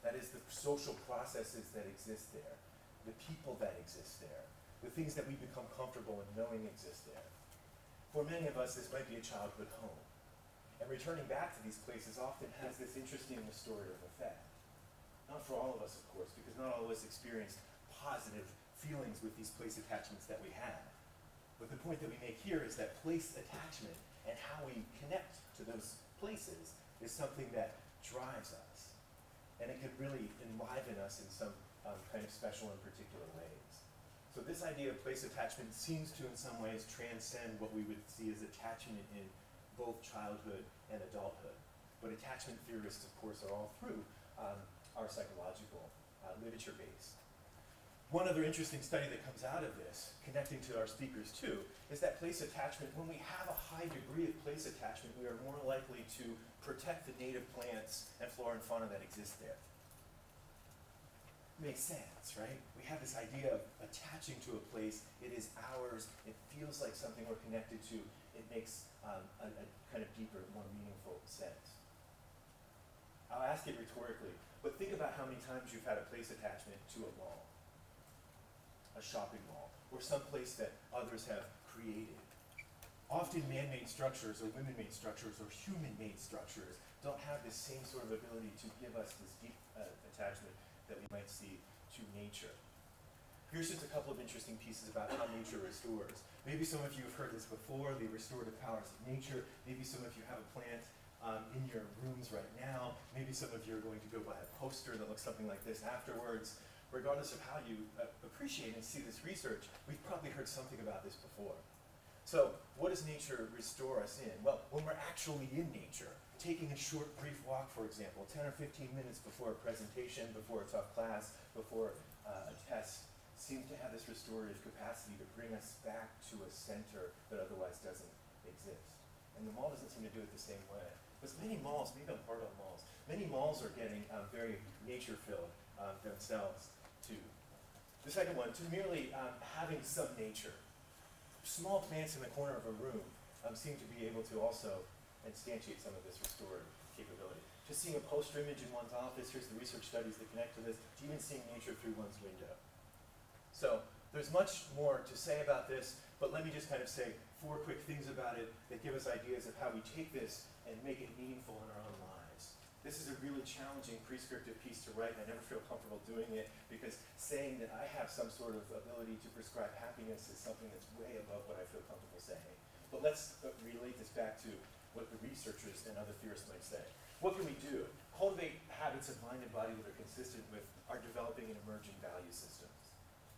That is, the social processes that exist there, the people that exist there, the things that we become comfortable in knowing exist there. For many of us, this might be a childhood home. And returning back to these places often has this interesting restorative effect. Not for all of us, of course, because not all of us experienced positive feelings with these place attachments that we have. But the point that we make here is that place attachment and how we connect to those places is something that drives us. And it could really enliven us in some kind of special and particular ways. So this idea of place attachment seems to, in some ways, transcend what we would see as attachment in both childhood and adulthood. But attachment theorists, of course, are all through our psychological literature base. One other interesting study that comes out of this, connecting to our speakers too, is that place attachment, when we have a high degree of place attachment, we are more likely to protect the native plants and flora and fauna that exist there. Makes sense, right? We have this idea of attaching to a place. It is ours. It feels like something we're connected to. It makes a kind of deeper, more meaningful sense. I'll ask it rhetorically, but think about how many times you've had a place attachment to a mall, a shopping mall, or some place that others have created. Often man-made structures or women-made structures or human-made structures don't have this same sort of ability to give us this deep attachment that we might see to nature. Here's just a couple of interesting pieces about how nature restores. Maybe some of you have heard this before, the restorative powers of nature. Maybe some of you have a plant in your rooms right now. Maybe some of you are going to go buy a poster that looks something like this afterwards. Regardless of how you appreciate and see this research, we've probably heard something about this before. So what does nature restore us in? Well, when we're actually in nature, taking a short, brief walk, for example, 10 or 15 minutes before a presentation, before a tough class, before a test, seems to have this restorative capacity to bring us back to a center that otherwise doesn't exist. And the mall doesn't seem to do it the same way. Because many malls, maybe I'm hard on malls, many malls are getting very nature-filled themselves too. The second one, to merely having some nature. Small plants in the corner of a room seem to be able to also instantiate some of this restorative capability. Just seeing a poster image in one's office, here's the research studies that connect to this, to even seeing nature through one's window. So there's much more to say about this, but let me just kind of say 4 quick things about it that give us ideas of how we take this and make it meaningful in our own lives. This is a really challenging prescriptive piece to write, and I never feel comfortable doing it because saying that I have some sort of ability to prescribe happiness is something that's way above what I feel comfortable saying. But let's relate this back to what the researchers and other theorists might say. What can we do? Cultivate habits of mind and body that are consistent with our developing and emerging value systems.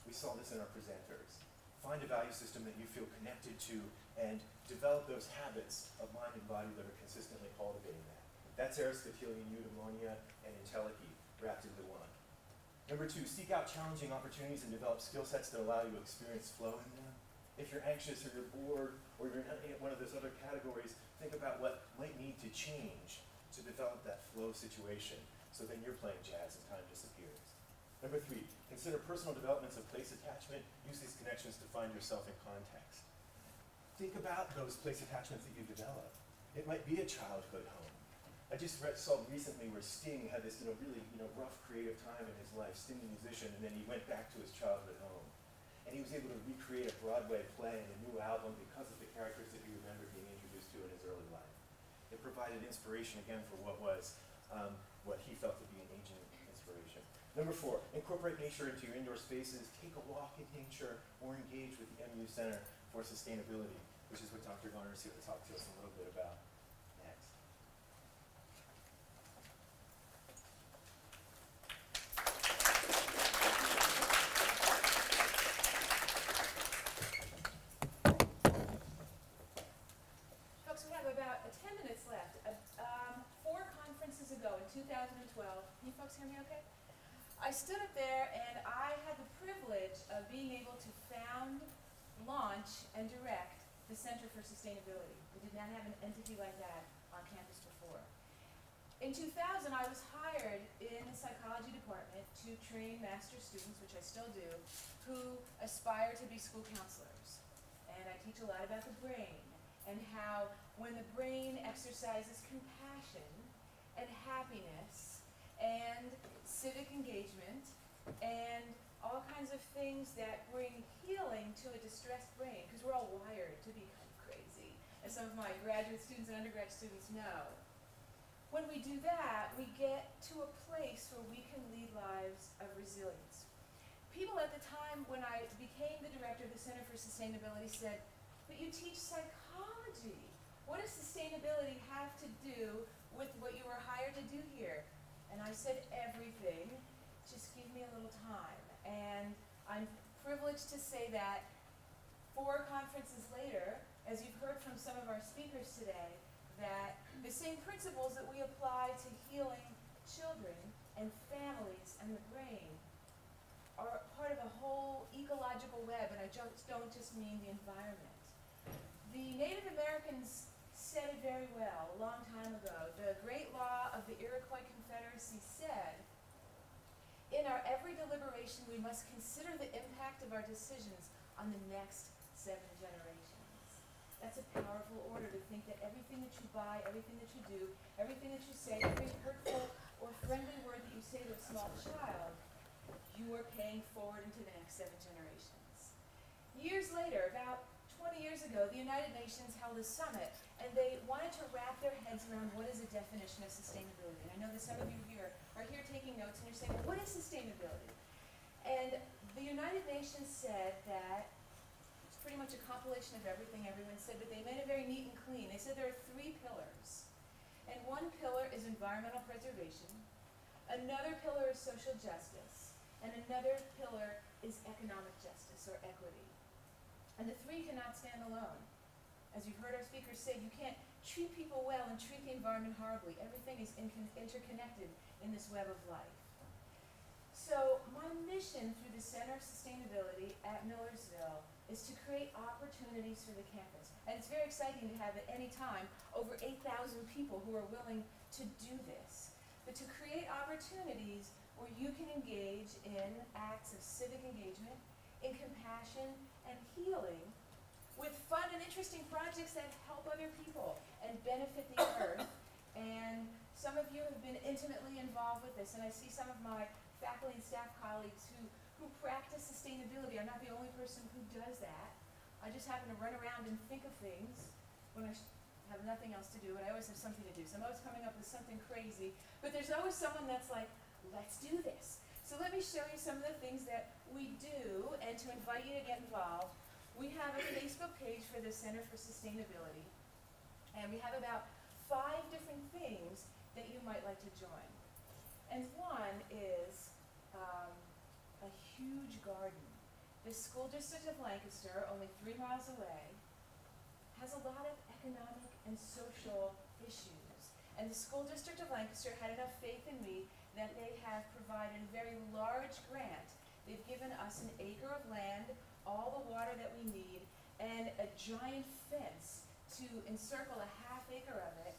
We saw this in our presenters. Find a value system that you feel connected to and develop those habits of mind and body that are consistently cultivating that. That's Aristotelian eudaimonia and entelechy wrapped into one. Number 2, seek out challenging opportunities and develop skill sets that allow you to experience flow in them. If you're anxious or you're bored or you're in one of those other categories, think about what might need to change to develop that flow situation so then you're playing jazz and time disappears. Number 3, consider personal developments of place attachment. Use these connections to find yourself in context. Think about those place attachments that you develop. It might be a childhood home. I just saw recently where Sting had this really rough creative time in his life, Sting the musician, and then he went back to his childhood home. And he was able to recreate a Broadway play and a new album because of the characters that he remembered being introduced to in his early life. It provided inspiration again for what was what he felt to be an ancient inspiration. Number 4, incorporate nature into your indoor spaces. Take a walk in nature or engage with the MU Center for Sustainability, which is what Dr. Garner is here to talk to us a little bit about next. Folks, we have about 10 minutes left. 4 conferences ago in 2012, can you folks hear me okay? I stood up there and I had the privilege of being able to found, launch, and direct the Center for Sustainability. We did not have an entity like that on campus before. In 2000, I was hired in the psychology department to train master students, which I still do, who aspire to be school counselors. And I teach a lot about the brain and how when the brain exercises compassion and happiness and civic engagement and all kinds of things that bring healing to a distressed brain, because we're all wired to be kind of crazy, as some of my graduate students and undergrad students know. When we do that, we get to a place where we can lead lives of resilience. People at the time when I became the director of the Center for Sustainability said, but you teach psychology. What does sustainability have to do with what you were hired to do here? And I said, everything. Just give me a little time. And I'm privileged to say that 4 conferences later, as you've heard from some of our speakers today, that the same principles that we apply to healing children and families and the brain are part of a whole ecological web, and I don't just mean the environment. The Native Americans said it very well a long time ago. The great law of the Iroquois Confederacy said, in our every deliberation, we must consider the impact of our decisions on the next 7 generations. That's a powerful order to think that everything that you buy, everything that you do, everything that you say, every hurtful or friendly word that you say to a small child, you are paying forward into the next 7 generations. Years later, about 20 years ago, the United Nations held a summit, and they wanted to wrap their heads around what is the definition of sustainability. And I know that some of you here are here taking notes, and you're saying, well, what is sustainability? And the United United Nations said that it's pretty much a compilation of everything everyone said, but they made it very neat and clean. They said there are 3 pillars. And one pillar is environmental preservation, another pillar is social justice, and another pillar is economic justice or equity. And the 3 cannot stand alone. As you've heard our speakers say, you can't treat people well and treat the environment horribly. Everything is interconnected in this web of life. So my mission through the Center of Sustainability at Millersville is to create opportunities for the campus. And it's very exciting to have at any time over 8,000 people who are willing to do this. But to create opportunities where you can engage in acts of civic engagement, in compassion and healing, with fun and interesting projects that help other people and benefit the earth. And some of you have been intimately involved with this, and I see some of my faculty and staff colleagues who practice sustainability. I'm not the only person who does that. I just happen to run around and think of things when I have nothing else to do, but I always have something to do. So I'm always coming up with something crazy, but there's always someone that's like, let's do this. So let me show you some of the things that we do, and to invite you to get involved. We have a Facebook page for the Center for Sustainability, and we have about 5 different things that you might like to join. And one is a huge garden. The school district of Lancaster, only 3 miles away, has a lot of economic and social issues. And the school district of Lancaster had enough faith in me that they have provided a very large grant. They've given us an acre of land, all the water that we need, and a giant fence to encircle a ½ acre of it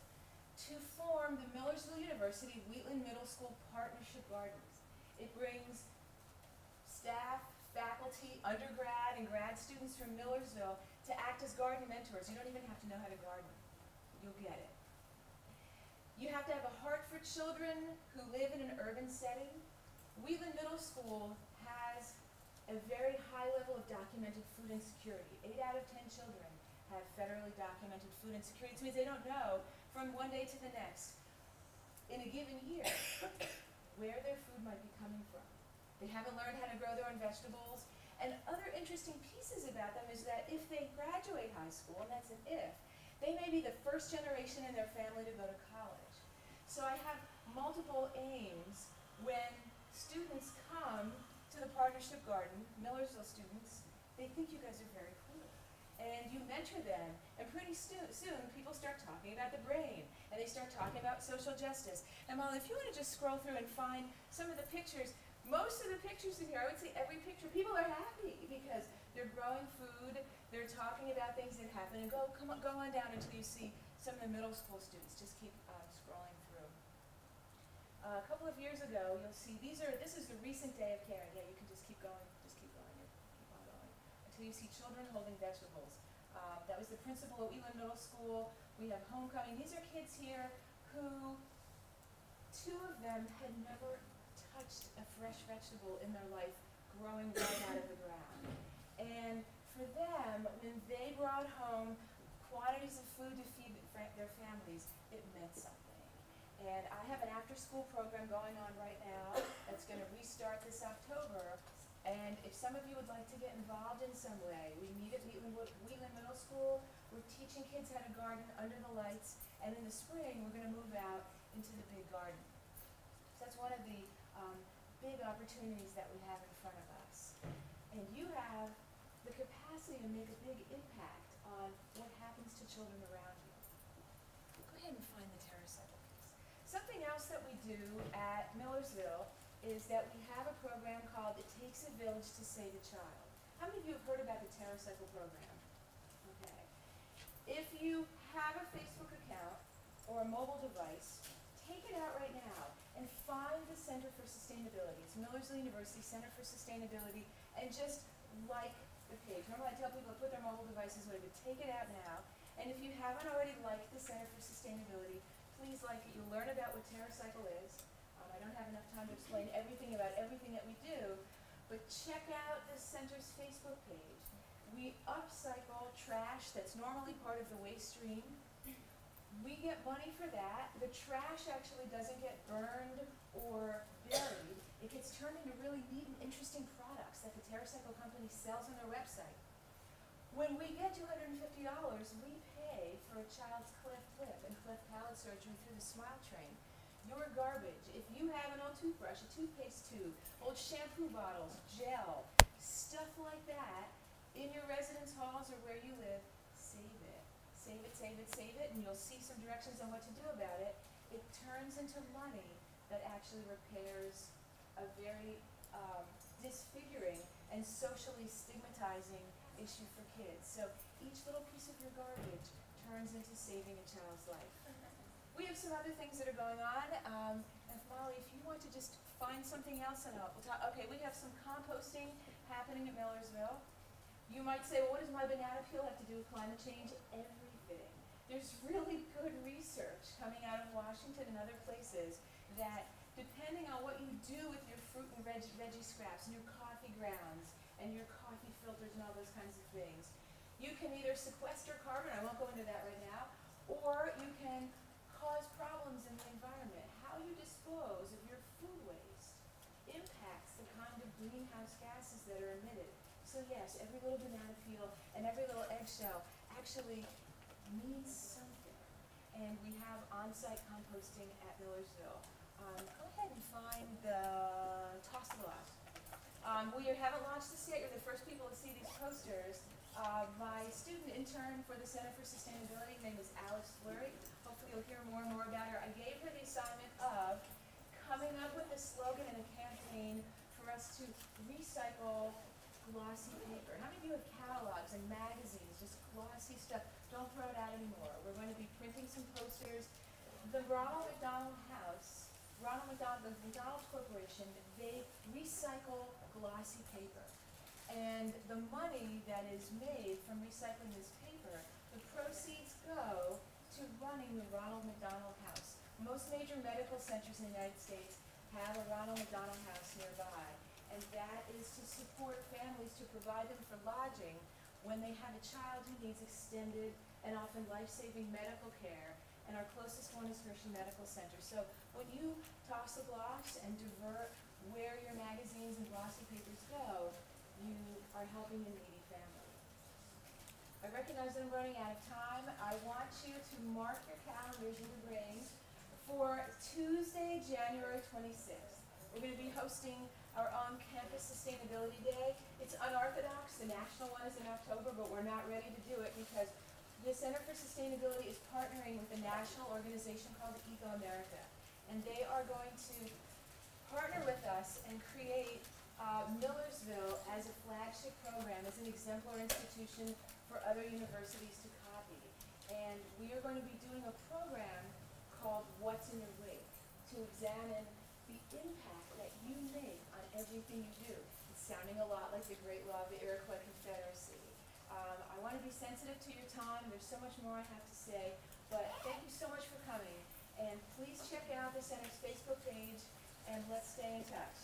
to form the Millersville University Wheatland Middle School Partnership Gardens. It brings staff, faculty, undergrad, and grad students from Millersville to act as garden mentors. You don't even have to know how to garden. You'll get it. You have to have a heart for children who live in an urban setting. Wheatland Middle School has a very high level of documented food insecurity. 8 out of 10 children have federally documented food insecurity. It means they don't know from one day to the next, in a given year, where their food might be coming from. They haven't learned how to grow their own vegetables. And other interesting pieces about them is that if they graduate high school, and that's an if, they may be the first generation in their family to go to college. So I have multiple aims when students come to the Partnership Garden, Millersville students, they think you guys are very cool. And you mentor them, and pretty soon people start talking about the brain, and they start talking about social justice. And Molly, if you want to just scroll through and find some of the pictures, most of the pictures in here, I would say every picture, people are happy because they're growing food, they're talking about things that happen, and go on down until you see some of the middle school students. Just keep scrolling through. A couple of years ago, you'll see this is the recent day of caring. Yeah, you can just keep going, keep on going, until you see children holding vegetables. That was the principal at Wheatland Middle School. We have homecoming. These are kids here who, 2 of them had never touched a fresh vegetable in their life growing right out of the ground. And for them, when they brought home quantities of food to feed their families, it meant something. And I have an after-school program going on right now that's going to restart this October. And if some of you would like to get involved in some way, we meet at Wheatland Middle School. We're teaching kids how to garden under the lights. And in the spring, we're going to move out into the big garden. So that's one of the big opportunities that we have in front of us. And you have the capacity to make a big impact on what happens to children around you. Go ahead and find the TerraCycle piece. Something else that we do at Millersville is that we have a program called It Takes a Village to Save a Child. How many of you have heard about the TerraCycle program? Okay. If you have a Facebook account or a mobile device, take it out right now and find the Center for Sustainability. It's Millersville University Center for Sustainability, and just like the page. Normally I tell people to put their mobile devices away, but take it out now. And if you haven't already liked the Center for Sustainability, please like it. You'll learn about what TerraCycle is. I don't have enough time to explain everything about everything that we do, but check out the center's Facebook page. We upcycle trash that's normally part of the waste stream. We get money for that. The trash actually doesn't get burned or buried. it gets turned into really neat and interesting products that the TerraCycle company sells on their website. When we get $250, we pay for a child's cleft lip and cleft palate surgery through the Smile Train. Your garbage, if you have an old toothbrush, a toothpaste tube, old shampoo bottles, gel, stuff like that, in your residence halls or where you live, save it. Save it, save it, save it, and you'll see some directions on what to do about it. It turns into money that actually repairs a very disfiguring and socially stigmatizing issue for kids. So each little piece of your garbage turns into saving a child's life. We have some other things that are going on. And Molly, if you want to just find something else, and we'll talk. Okay, we have some composting happening at Millersville. You might say, well, what does my banana peel have to do with climate change? Everything. There's really good research coming out of Washington and other places that depending on what you do with your fruit and veggie scraps and your coffee grounds and your coffee filters and all those kinds of things, you can either sequester carbon, I won't go into that right now, or you can cause problems in the environment. How you dispose of your food waste impacts the kind of greenhouse gases that are emitted. So yes, every little banana peel and every little eggshell actually means something. And we have on-site composting at Millersville. Go ahead and find the toss glass. We haven't launched this yet. You're the first people to see these posters. My student intern for the Center for Sustainability, her name is Alex Fleury. Hopefully you'll hear more and more about her. I gave her the assignment of coming up with a slogan and a campaign for us to recycle glossy paper. How many of you have catalogs and magazines, just glossy stuff? Don't throw it out anymore. We're going to be printing some posters. The Ronald McDonald House, the McDonald Corporation, they recycle glossy paper. And the money that is made from recycling this paper, the proceeds go to running the Ronald McDonald House. Most major medical centers in the United States have a Ronald McDonald House nearby. And that is to support families, to provide them for lodging when they have a child who needs extended and often life-saving medical care. And our closest one is Hershey Medical Center. So when you toss a gloss and divert where your magazines and glossy papers go, you are helping a needy family. I recognize that I'm running out of time. I want you to mark your calendars in your brains for Tuesday, January 26th. We're going to be hosting our own Campus Sustainability Day. It's unorthodox. The national one is in October, but we're not ready to do it because the Center for Sustainability is partnering with a national organization called Eco America. And they are going to partner with us and create Millersville as a flagship program, as an exemplar institution for other universities to copy. And we are going to be doing a program called What's in Your Wake to examine the impact that you make on everything you do. It's sounding a lot like the Great Law of the Iroquois Confederacy. I want to be sensitive to your time. There's so much more I have to say, but thank you so much for coming. And please check out the Center's Facebook page, and let's stay in touch.